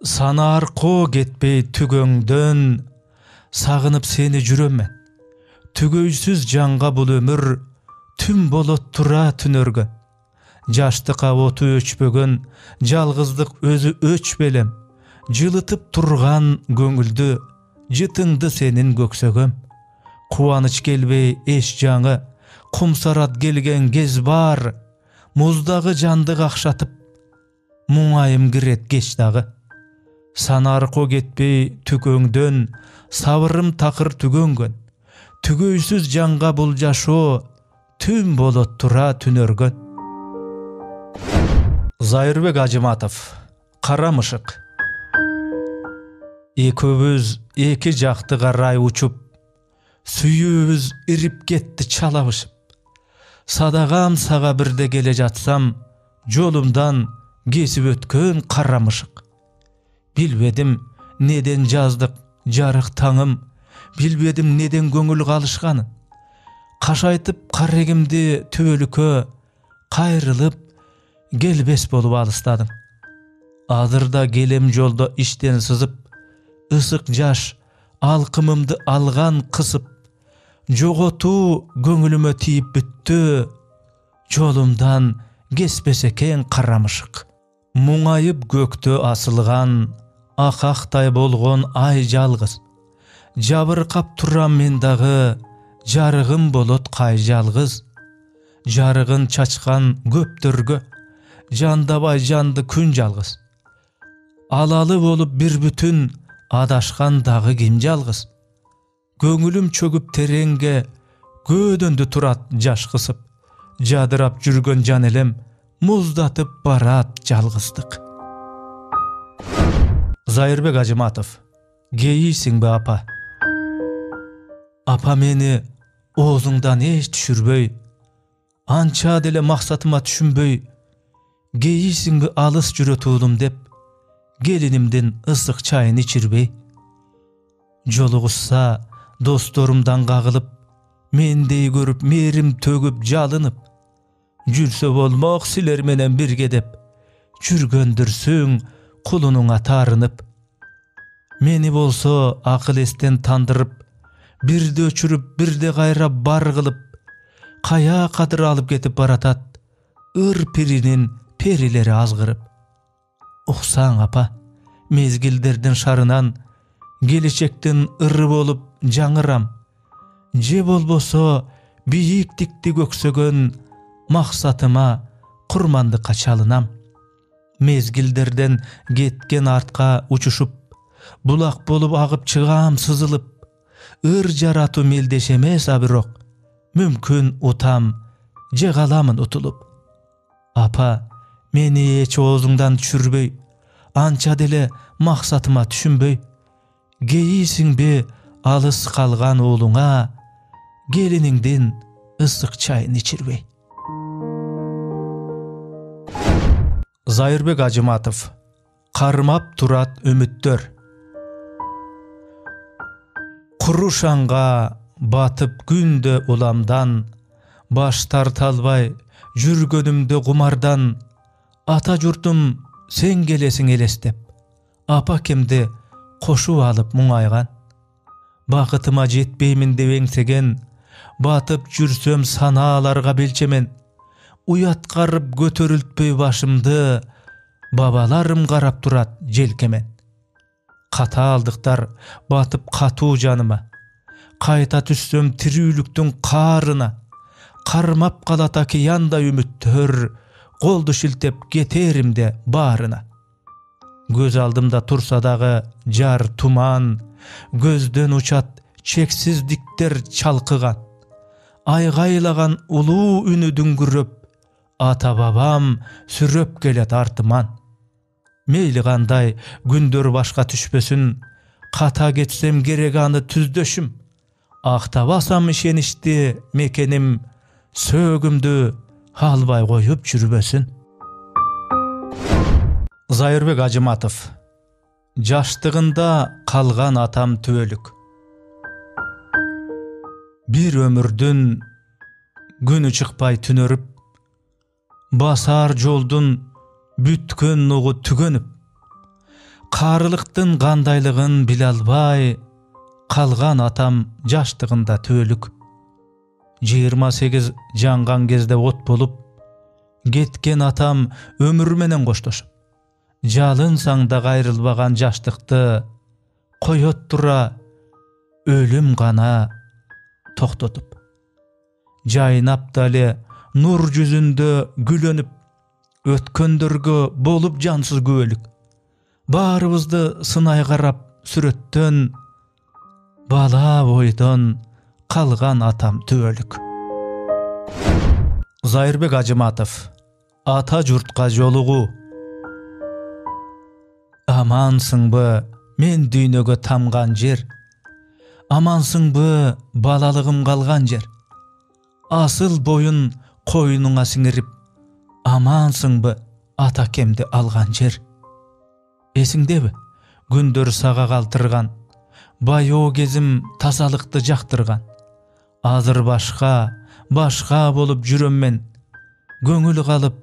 Санаарко кетпей түгөңдөн, сагынып сени жүрөммен. Түгөйсүз жанга бул өмүр түн болот тура түнөргөн. Жаштыкка оту өчпөгөн, жалгыздык өзү өчпелем. Жылытып турган көңүлдү, жытыңды сенин көксөгөм. Кубаныч келбей эч жаңы, кумсарат келген кез бар. Муздагы жанды какшатып, муңайым кирет кеч дагы. Санарко кетпей түкөңдөн, сабырым такыр түгөнгөн. Түгөйсүз жанга бул жашоо, түн болот тура түнөргөн. Зайырбек Ажыматов. Кара мышык. Экөөбүз эки жакты карай учуп, сүйүүбүз ирип кетти чалабышып. Садагам сага бирде келе жатсам, жолумдан кесип өткөн кара мышык. Билбедим неден жаздык жарык таңым, билбедим неден көңүл калышканын. Кашайтып карегимди төбөлүккө кайрылып, келбес болуп алыстадым. Азырда келем жолдо иштен сызып, ысык жаш алкымымды алган кысып, жоготуу көңүлүмө тийип бүттү, жолумдан кеспесе экен кара мышык. Муңайып көктө асылган, акактай болгон ай жалгыз. Жабыркап турам мен дагы, жарыгым болот кай жалгыз. Жарыгын чачкан көптөргө, жандабай жанды күн жалгыз. Алалы болуп бир бүтүн, адашкан дагы ким жалгыз. Көңүлүм чөгүп тереңге, көөдөндү турат жаш кысып. Жадырап жүргөн жан элем, муздатып барат жалгыздык. Зайырбек Ажыматов. Кейисиңби апа? Апа мени оозуңдан эч түшүрбөй, анча деле максатыма түшүнбөй, кейисиңби алыс жүрө туулум деп, келинимдин ысык чайын ичирбей. Жолугушса досторумдан кагылып, мендей көрүп мээрим төгүп жалынып, жүрсө болмок силер менен бирге деп, жүргөндүрсүң кулунуңа таарынып. Мени болсо акыл эстен тандырып, бирде өчүрүп, бирде кайра бар кылып, кая кадыр алып кетип баратат, ыр пиринин перилери азгырып. Уксаң апа, мезгилдердин шарынан, келечектин ыры болуп жаңырам. Же болбосо бийиктикти көксөгөн максатыма курмандыкка чалынам. Мезгилдерден кеткен артка учушуп, булак болуп агып чыгам сызылып. Ыр жаратуу мелдеш эмес а бирок, мүмкүн утам, же каламын утулуп. Апа, мени эч оозуңдан түшүрбөй, анча деле максатыма түшүнбөй. Кейисиңби алыс калган уулуңа, келиниңдин ысык чайын ичирбей. Зайырбек Ажыматов. Кармап турат үмүттөр. Курушанга батып күндө уламдан, баш тарта албай жүргөнүмдө кумардан, ата журтум сен келесиң элестеп, апа кемди кошуп алып муңайган. Бакытыма жетпеймин деп эңсеген, батып жүрсөм санааларга белчемен, уят карып көтөрүлтпөй башымды, бабаларым карап турат желкемен. Катаалдыктар батып катуу жаныма, кайта түссөм тирүүлүктүн каарына, кармап калат океанда үмүттөр, колду шилтеп кетеримде баарына. Көз алдымда турса дагы жар туман, көздөн учат чексиздиктер чалкыган, айгайлаган улуу үнү дүңгүрөп, ата бабам сүрөп келет артыман. Мейли кандай күндөр башка түшпөсүн, ката кетсем керек аны түздөшүм, актабасам ишеничти мекеним, сөөгүмдү албай коюп жүрбөсүн. Зайырбек Ажыматов. Жаштыгында калган атам түбөлүк. Бир өмүрдүн күнү чыкпай түнөрүп, басар жолдун бүткөн нугу түгөнүп, каарылыктын кандайлыгын биле албай калган атам жаштыгында түбөлүк. 28 жанган кезде от болуп, кеткен атам өмүр менен коштошуп, жалынсаң да кайрылбаган жаштыкты коет тура өлүм гана токтотуп. Жайнап дале нур жүзүндө гүлөнүп, өткөндөргө болуп жансыз күбөлүк. Баарыбызды сынай карап сүрөттөн, бала бойдон калган атам түбөлүк. Зайырбек Ажыматов. Ата журтка жолугуу. Амансыңбы мен дүйнөгө тамган жер, амансыңбы балалыгым калган жер, асыл боюн койнуңа сиңирип, амансыңбы ата кемди алган жер. Эсиңдеби күндөр сага калтырган, байоо кезим тазалыкты жактырган, азыр башка болуп жүрөм мен, көңүл калып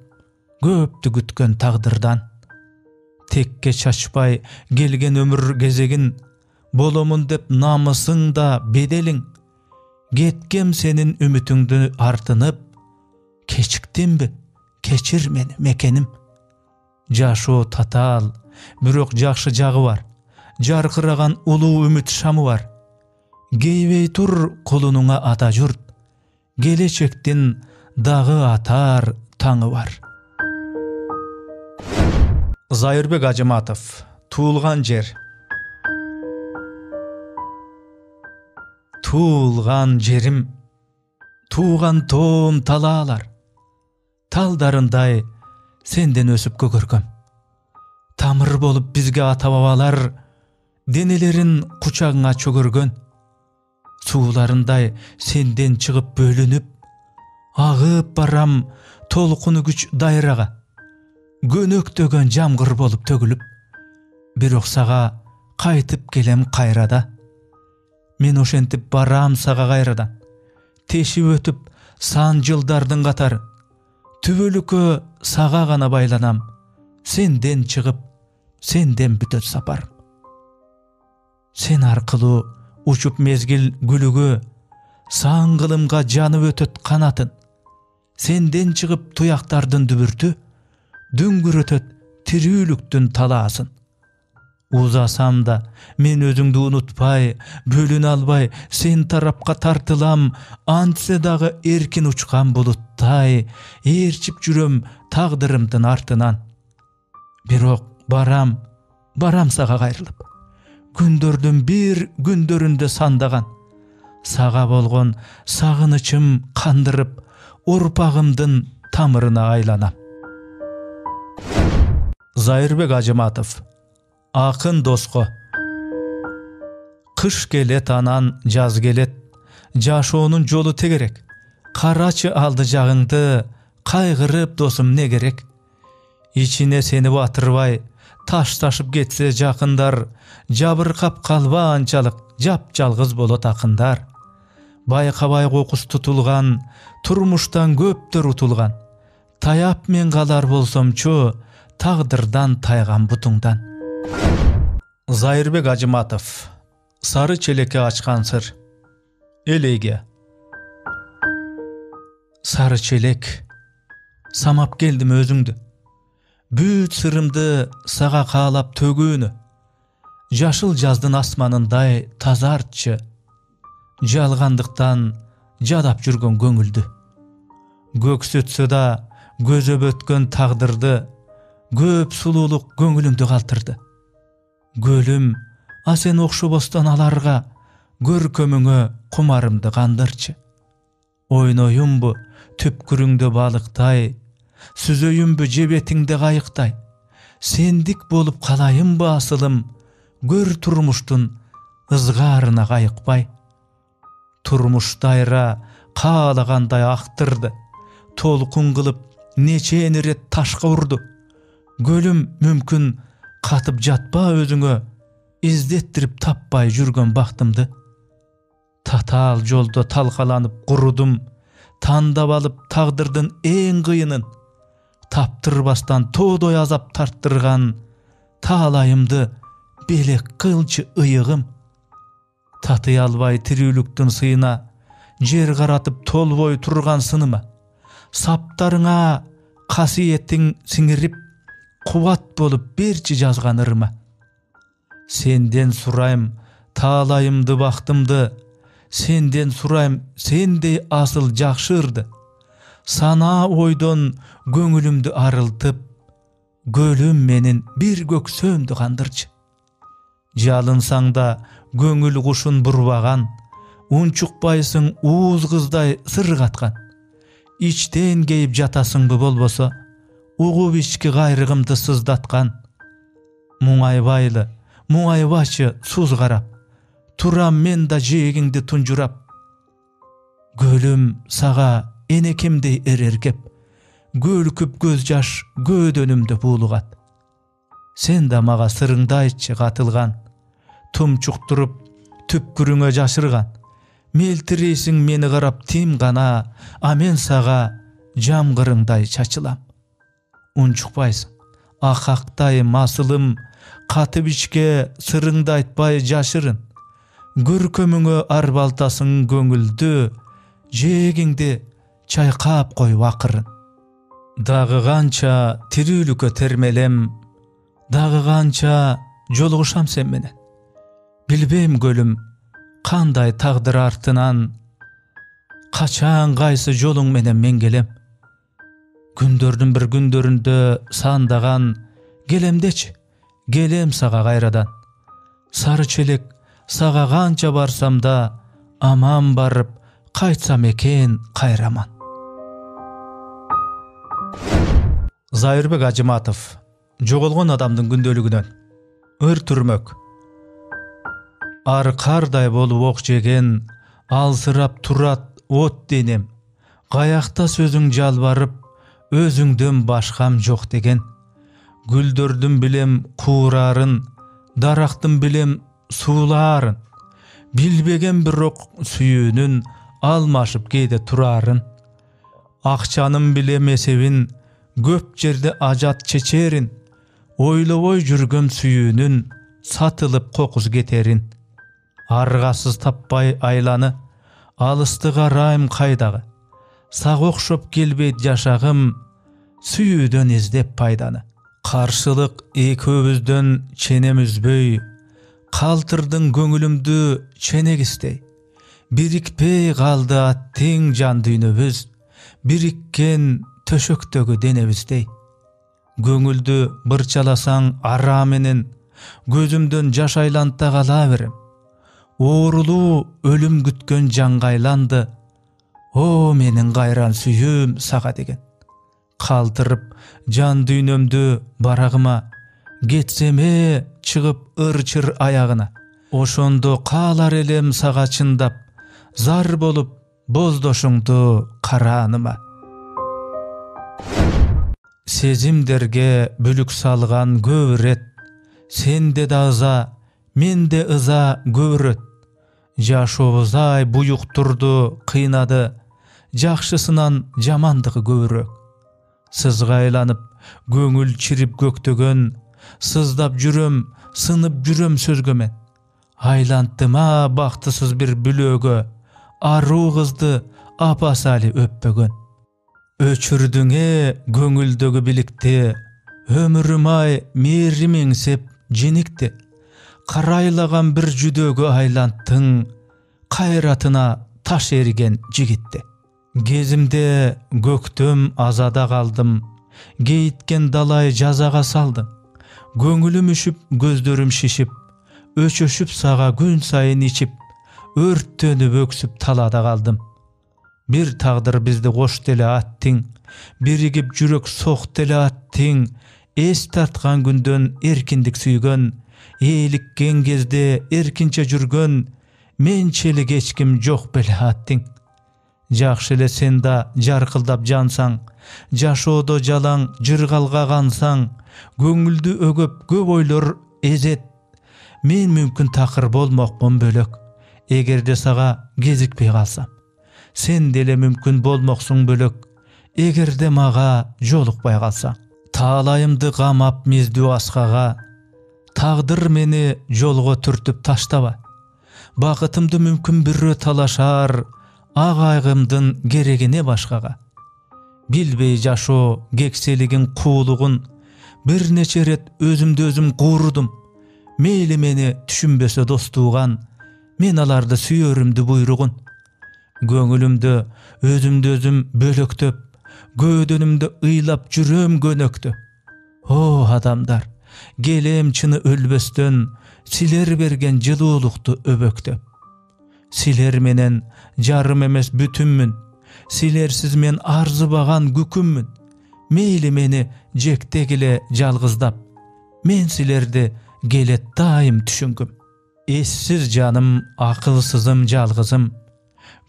көптү күткөн тагдырдан. Текке чачпай келген өмүр кезегин, боломун деп намысың да беделиң, кеткем сенин үмүтүңдү артынып, кечиктимби кечир мени мекеним. Жашоо татаал, бирок жакшы жагы бар, жаркыраган улуу үмүт шамы бар. Кейбей тур колунуңа ата журт, келечектин дагы атар таңы бар. Зайырбек Ажыматов. Туулган жер. Туулган жерим, тууган тоом талаалар, талдарындай сенден өсүп көгөргөм. Тамыр болуп бизге ата бабалар, денелерин кучагыңа чөгөргөн. Сууларындай сенден чыгып бөлүнүп, агып барам толкуну күч дайрага, көнөктөгөн жамгыр болуп төгүлүп, бирок сага кайтып келем кайрада. Мен ошентип барам сага кайрадан, тешип өтүп сан жылдардын катары, түбөлүккө сага гана байланам, сенден чыгып, сенден бүтөт сапарым. Сен аркылуу учуп мезгил гүлүгө, саң кылымга жанып өтөт канатын, сенден чыгып туяктардын дүбүртү, дүңгүрөтөт тирүүлүктүн талаасын. Узасам да мен өзүңдү унутпай, бөлүнө албай сен тарапка тартылам, антсе дагы эркин учкан булуттай, ээрчип жүрөм тагдырымдын артынан. Бирок барам сага кайрылып, күндөрдүн бир күндөрүндө сандаган, сага болгон сагынычым кандырып, урпагымдын тамырына айланам. Зайырбек Ажыматов. Акын доско. Кыш келет анан жаз келет, жашоонун жолу тегерек, Karaçı aldı jağыңды, kaygırıp dosum ne gerek? İçine seni batırvay, taş taşıp getse jakındar, jabırkap kalbançalık, jap жалgыз bolot akındar. Bayka-bay kokus tutulgan, turmuştan köptөр utulgan. Tayap men kalar bolsomçu, tağdırdan taygan butungdan. Zairbek Acımatov, Sarı çeleke açkan sır. Elege. Sarı çelek, samap geldim özüңdü. Büyüt sırımdı sağa kağlap tөгүүnü. Jaşıl jazdın asmanınday tazartçı. Jalgandыкtan jadap жүрgөн көңүлдү. Göksөtse da gözöp ötkön tagdırdı. Köp sululuk көңүлүңдү kалтырды. Gölüm, a sen okşobostan alarga, görkömüňe kumarımdı kandırçı. Oynoyum bu tüpkürüңde balıktay, süzöyüm bu jebetiňde kayıktay. Sendik bolup kalayım bu asılım, gör turmuştun ızgarına kayıkpay. Turmuştayra kağlaganday aktırdı, tolkun kılıp neçeni ret taşka urdu. Gölüm mümkün katıp jatpa özüňe, izdettirip tappay жүрgön baktımdı. Tatal jolda talkalanıp kurudum, tandap alıp tağdırdın en kıyının. Taptırбастан todoy azap tarttırgan, tağlayımdı belek kılçı ıyığım. Tatıy albay tirүүлüktün sıyına, jer karatıp tolboy turgan sınıma. Saptarıňa kasiyetin siňirip, kuvat bolup berçi жазgan ırma. Senden surayım, tağlayımdı baktımdı, senden surayım, sendey asıl jakşırdı. Sana oydon göңülümdü arıltıp, gölüm menin bir göksömdü kandırçı. Jalınsaň da göңül kuşun burbagan, unçukbaysyň uuz kızday sır katgan. İçten geyip jatasyňby bolbosa, ugup içki gayrygymdy sızdatgan. Muňaybayly, muňaybaçy suz garap, turam men da jegiňdi tunjurap. Gölüm saga enekimdey ererkep, gölküp göz jaş gödönümde bulugat. Sen da maga sırıňdy aýtçy katılgan, tumçukturup tüpkürüňe jaşyrgan. Meltireysiň meni garap tim gana, a men saga jamgyrıňday çaçylam. Unçukbaysyň, akakday masılım, katıp içke sırıňdy aýtpay jaşyryn. Görkömüňe arbaltasyň göňüldü, jegiňdi çaykap koy wakyryn. Dağı kança tirүүлükö termelem, dağı kança joluguşam sen menen. Bilbem gölüm, kanday tagdyr artynan, kaçan gaýsy joluň menen men gelem. Gündördün bir gündöründe sandagan, gelemdeçi, gelem saga gaýradan. Sarı çelek, saga kança barsam da, aman barıp, kaytsam eken kayraman. Zairbek Acımatov, jogolgon adamdın gündölügünden. Örtürmök. Arkarday bolup ok jegen, alsırap turat ot denem. Gayakta sözüň jalbarıp, özüňden başkam jok degen. Güldördüm bilem kuurarın, daraktım bilem suuların. Bilbegen bir ok süýünün, almaşıp geyde turarın. Akçanım bilem esebin, göp jerde ajat çeçerin. Oyloboy jürgöm süýünün, satılıp kokuz geterin. Argasız tappay aylany, alystıga raýym kaydagy. Sag okşop gelbeyt jaşagym, süýüden izdep paydany. Karşılık ekөөbüzden çenem üzböy, kaltırdın göňülümdü çenek istey. Birikpey kaldy attiň jan düýnübüz, birikken töşöktögü denebizdey. Göňüldü bırçalasaň ara menen, gözümden jaş aylanta kala berem. Oğrulu ölüm gütkön jan gaylandy, o menin gayran süýüm saga degen. Kaltırıp jan düýnömdü baragıma, getseme çıgıp ırçır ayagına. Oşondo kalar elem saga çındap, zar bolup bozdoşuňdy карааныма. Сезимдерге бүлүк салган көбүрөт, сенде да ыза, менде ыза көбүрөт. Жашообуз ай буюктурду, кыйнады, жакшысынан жамандыгы көбүрөөк. Сызгайланып, көңүл чирип көктөгөн, сыздап жүрөм, сынып жүрөм сөзгө мен. Айлантыма бактысыз бир бүлөөгө, аруу кызды апасали өппөгөн. Өчүрдүңе көңүлдөгү биликти, өмүрүм ай мээримиңсеп женикти. Карайлаган бир жүдөөгө айланттың, кайратына таш эриген жигитти. Кезимде көктөм азада калдым, кейиткен далай жазага салдым. Көңүлүм үшүп, көздөрүм шишип, өчөшүп сага күн сайын ичип, өрттөнүп өксүп талада калдым. Бир тагдыр бизди кош деле аттиң, биригип жүрөк сок деле аттиң, эс тарткан күндөн эркиндик сүйгөн, ээликкен кезде эркинче жүргөн, менчелик эч ким жок беле аттиң. Жакшы эле сен да жаркылдап жансаң, жашоодо жалаң жыргалга кансаң, көңүлдү өгөп көп ойлор эзет. Мен мүмкүн такыр болмокмун бөлөк, эгерде сага кезикпей калсам. Сен деле мүмкүн болмоксуң бөлөк, эгерде мага жолукпай калсаң. Таалайымды камап миздүү аскага, тагдыр мени жолго түртүп таштаба. Бакытымды мүмкүн бирөө талашар, ак айгымдын керегине башкага. Билбей жашоо кекселигин, куулугун, бир нече рет өзүмдү өзүм куурудум. Мейли мени түшүнбөсө достууган, мен аларды сүйөрүмдү буйругун. Көңүлүмдү өзүмдү өзүм бөлөктөп, көөдөнүмдү ыйлап жүрөм көнөктөп. О адамдар, келем чыны өлбөстөн, силер берген жылуулукту өбөктөп. Силер менен жарым эмес бүтүнмүн, силерсиз мен арзыбаган күкүммүн. Мейли мени жектегиле жалгыздап, мен силерди келет дайым түшүнгүм. Эссиз жаным, акылсызым, жалгызым,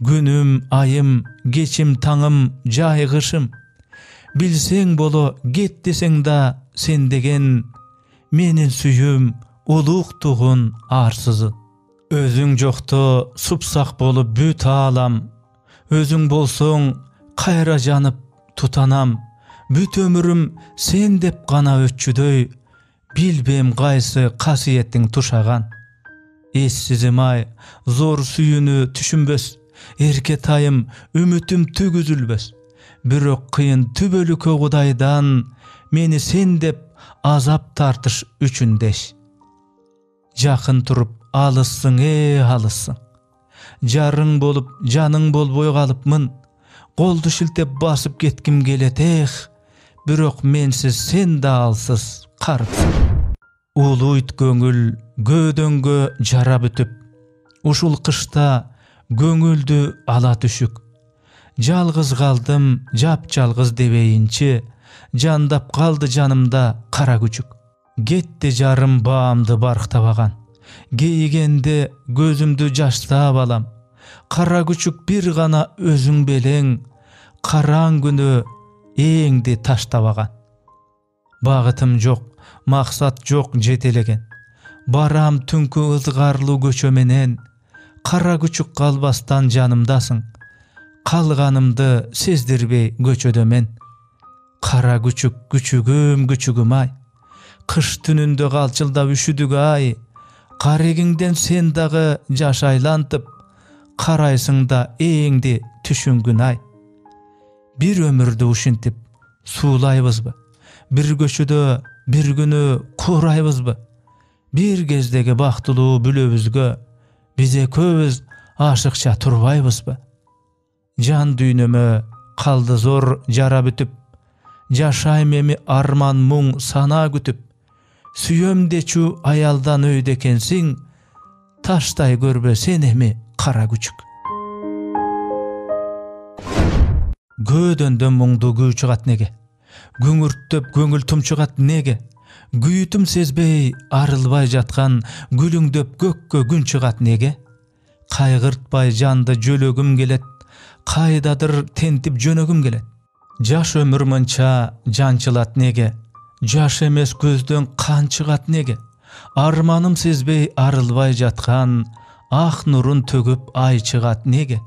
күнүм, айым, кечим, таңым, жайгышым. Билсең боло кет десең да сен деген, менин сүйүм, улуктугун арсызы. Өзүң жокто супсак болуп бүт аалам, өзүң болсоң кайра жанып тутанам. Бүт өмүрүм сен деп гана өтчүдөй, билбем кайсы касиеттиң тушаган. Эссизим ай, зор сүйүүнү түшүнбөс, эркетайым, үмүтүм түк үзүлбөс. Бирок кыйын түбөлүккө Кудайдан, мени сен деп азап тартыш үчүн деш. Жакын туруп алыссың, алыссың. Жарың болуп, жаның болбой калыпмын. Колду шилтеп басып кетким келет, бирок менсиз сен да алсыз, карыпсың. Улуйт көңүл көөдөнгө жара бүтүп, ушул кышта көңүлдү ала түшүк. Жалгыз калдым, жап-жалгыз дебейинчи, жандап калды жанымда кара күчүк. Кетти жарым баамды барктабаган, кейигенде көзүмдү жаштап алам. Кара күчүк бир гана өзүң белең, караң күнү эңди таштабаган. Багытым жок, максат жок жетелеген. Барам түнкү ызгарлуу көчө менен, кара күчүк калбастан жанымдасың. Калганымды сездирбей көчөдө мен. Кара күчүк, күчүгүм, күчүгүм ай. Кыш түнүндө калчылдап үшүдүк ай. Карегиңден сен дагы жаш айлантып, карайсың да эңди түшүнгүн ай. Бир өмүрдү ушинтип суулайбызбы? Бир көчөдө бир күнү куурайбызбы? Бир кездеги бактылуу бүлөбүзгө биз экөөбүз ашыкча турбайбызбы? Жан дүйнөмө калды зор жара бүтүп, жашайм эми арман муң сана күтүп. Сүйөм дечү аялдан өйдө экенсиң, таштай көрбө сен эми кара күчүк. Көөдөндөн муңду күү чыгат неге? Күңүрттөп көңүл тумчугат неге? Күйүтүм сезбей арылбай жаткан, гүлүңдөп көккө күн чыгат неге? Кайгыртпай жанды жөлөгүм келет, Kaydadır tentip jönögüm gelet. Jaş ömür mınça jançılat nege? Jaş emes gözden kan çıgat nege? Armanım sezbey arılbay jatkan, ah nurun tögüp ay çıgat nege?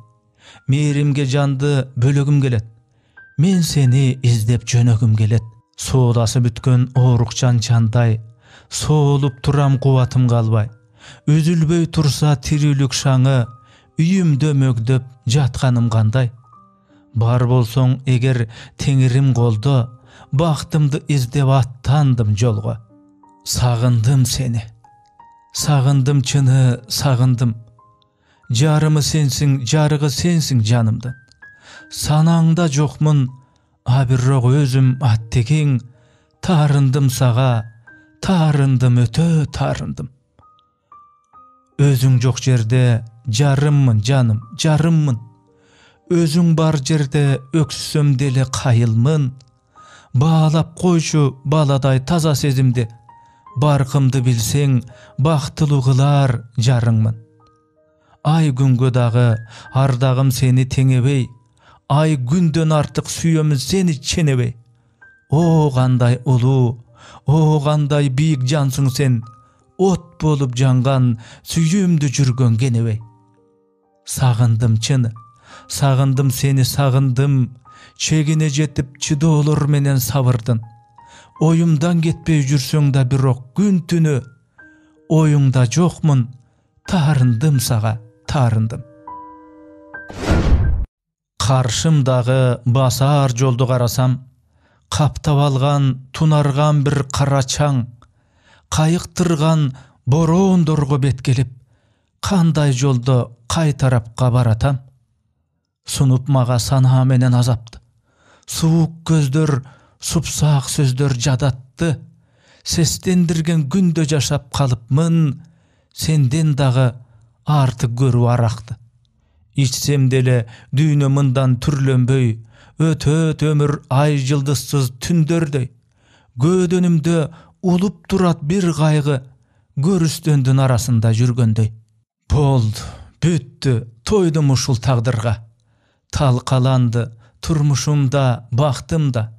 Merimge jandı bölögüm gelet. Men seni izdep jönögüm gelet. Soğudası bütkön orukçan çanday, soğulup turam kuvatım galbay. Üzülböy tursa tirilük şaڭı, üyümde mögдөp jatkanım kanday. Bar bolsoň eger teňirim golda, baktımdı izdep attandım jolga. Sagındım seni, sagındım çını, sagındım. Jarımı sensin, jarıgı sensin janımdan. Sanaňda jokmun, abirrok özüm attekin, tarındım saga, tarındım ötö tarındım. Özüň jok jerde jarımmın janım, jarımmın. Özüň bar jerde öksüsöm deli kayılmın. Bağlap koyşu baladay taza sezimdi. Barkımdı bilseň, baktılı kılar jarıňmın. Ay güngö dağı, ardagım seni teňebey. Ay günden artık süýömiz seni çenebey. O kanday ulu, o kanday biýik jansyň sen. Ot bolup jangan, süýümdi jürgön genebey. Sagındım çını, sagındım seni sagındım. Çegine jetip çydoolor menen sabırdın. Oyumdan getpey jürsöň da birok gün tünü. Oyuňda jokmun, tarındım saga, tarındım. Karşımdağı basar joldu garasam, kaptap algan, tunargan bir kara çaң, kayıktırgan boron dorgo bet gelip, kanday jolda kay tarapka baratam. Sunup maga sana menen azaptı. Suuk gözдөр, supsak sözdör jadatty. Seslendirgen günde jaşap kalıpmın, senden dağı artık görüp arakty. İçsem dele düýne mından türlenböy, ötöt ömür ay jyldızsız tündördöy. Gödönümde ulup turat bir gaýgy, görüstendin arasında jürgöndöy. Boldu, büttü, toydum uşul tagdyrga. Talkalandı turmuşumda, baktımda.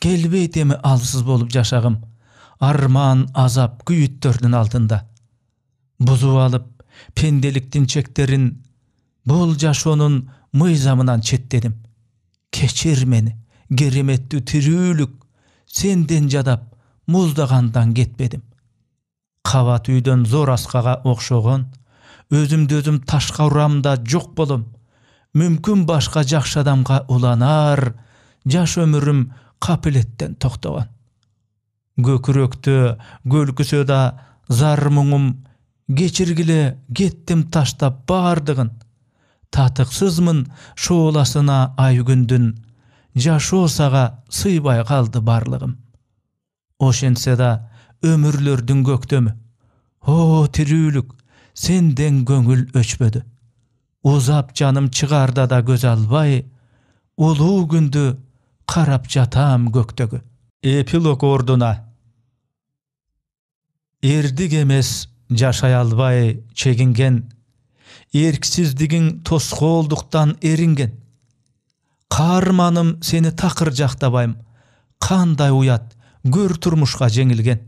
Gelbeytemi alsız bolup jaşagym, arman, azap, güýüttördün altında. Buzup alıp pendeliktin çekterin, bol jaşonun myzamынан çetledim. Keçir meni, gerimetdi tirүүлük, senden jadap, muzdagandan getmedim. Kavat üýden zor askaga okşogon, özümde özüm taşka uramda jok bolum. Mümkün başka jakşı adamga ulanar, jaş ömürüm kapiletten toktogan. Göküröktü, gölküsö da zar muňum, geçirgile gettim taştap bardygyn. Tatyksızmın şoğlasına ay gündün, jaşo saga sıybay kaldı barlygym. Oşense da ömürlördün göktömü. O tirүүлük, senden göngül öçbödü. Uzap canım çıgarda da göz albay, ulu gündü karap jatam göktögü. Epilog orduna. Erdik emes jaşay albay çegingen, erksizdigin tosgolduktan eringen. Karmanım seni takır jaktabaym, kanday uyat, gör turmuşka jengilgen.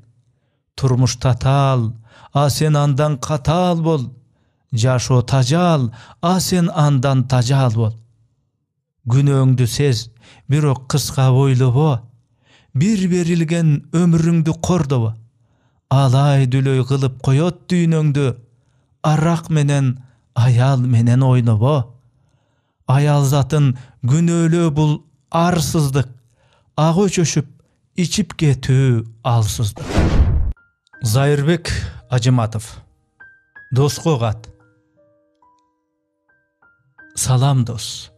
Turmuş tatal, a sen andan katal bol. Jaşo tajal, a sen andan tajal bol. Günöňdü sez, birok kıska boylu bo. Bir berilgen ömrüňdi korda bo. Alay dülöy kılıp koyot düýnöňdü, arak menen, ayal menen oyna bo. Ayal zatın günölü bul arsızdık, ağı çöşüp, içip getü alsızdık. Zairbek Acımatov. Dosko gat. Salam dos.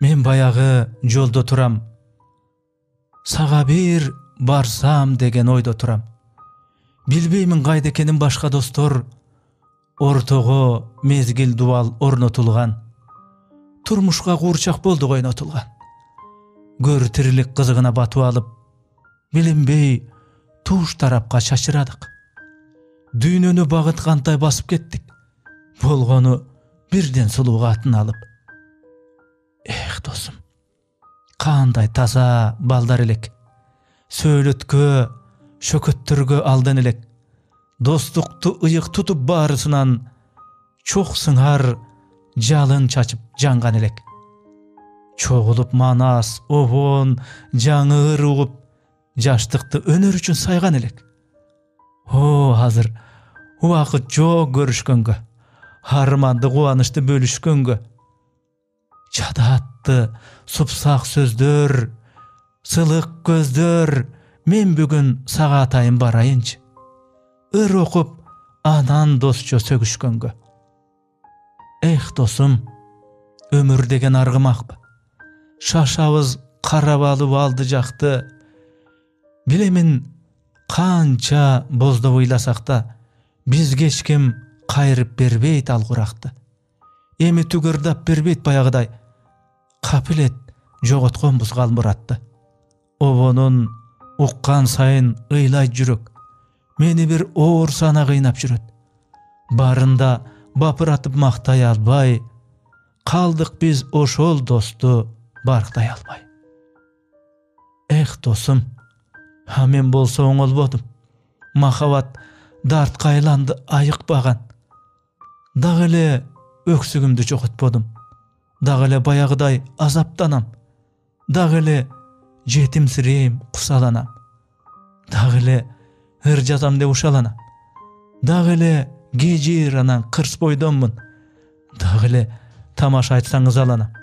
Men bayağı jolda turam. Saga bir barsam degen oyda turam. Bilbeymin gaýda ekenin başka dostor. Ortogo mezgil dual ornotulgan. Turmuşka gurçak boldu oynatılgan. Gör tirilik kızıgına batıp alıp, bilinbey tuş tarapka şaşıradık. Düýnöni bagyt kantay basıp kettik. Bolgonu birden suluğa atın alıp. кандай таза балдар элек. Сөйлөткө, шөкөттөргө алдан элек. Достукту ыйык тутуп барысынан чоқ сыңар жалын чачып жанган элек. Чогулуп манас, обон, жаңыр угуп, жаштыкты өнөр үчүн сайган элек. О, азыр убакыт жок көрүшкөнгө, арманды кубанычты бөлүшкөнгө. Чадатты, супсак сөздөр, сылык көздөр, мен бүгүн сага атайын барайынчы. Ыр окуп, анан досчо сөгүшкөнгө. Эх, досум, өмүр деген аргымакпы? Шашабыз карабалып алды жакты. Билемин, канча боздоп ыйласак да, бизге эч ким кайрып бербейт ал куракты. Эми түгөрдап бербейт баягыдай. Капилет жоготконбуз Галмуратты. Обонун уккан сайын ыйлайт жүрөк. Мени бир оор сана кыйнап жүрөт. Барында бапыратып мактай албай, калдык биз ошол досту барктай албай. Эх, досум, мен болсо оңолбодум. Махабат дартка айланды айыкпаган. Дагы эле өксүгүмдү жоготподум. Дагы эле баягыдай азаптанам. Дагы эле жетимсирейм, кусаланам. Дагы эле ыр жазам деп ушаланам. Дагы эле кежир анан кырс бойдонмун. Дагы эле тамаша айтсаңыз аланам.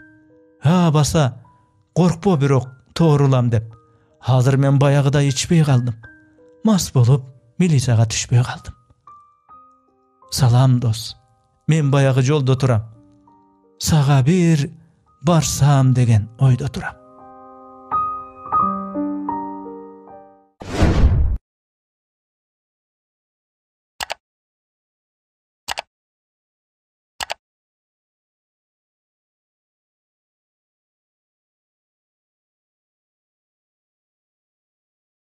Баса, коркпо бирок тоорулам деп. Азыр мен баягыдай ичпей калдым. Мас болуп, милицияга түшпөй калдым. Салам, дос. Мен баягы жолдо турам. Сага бир барсам деген ойдо турам.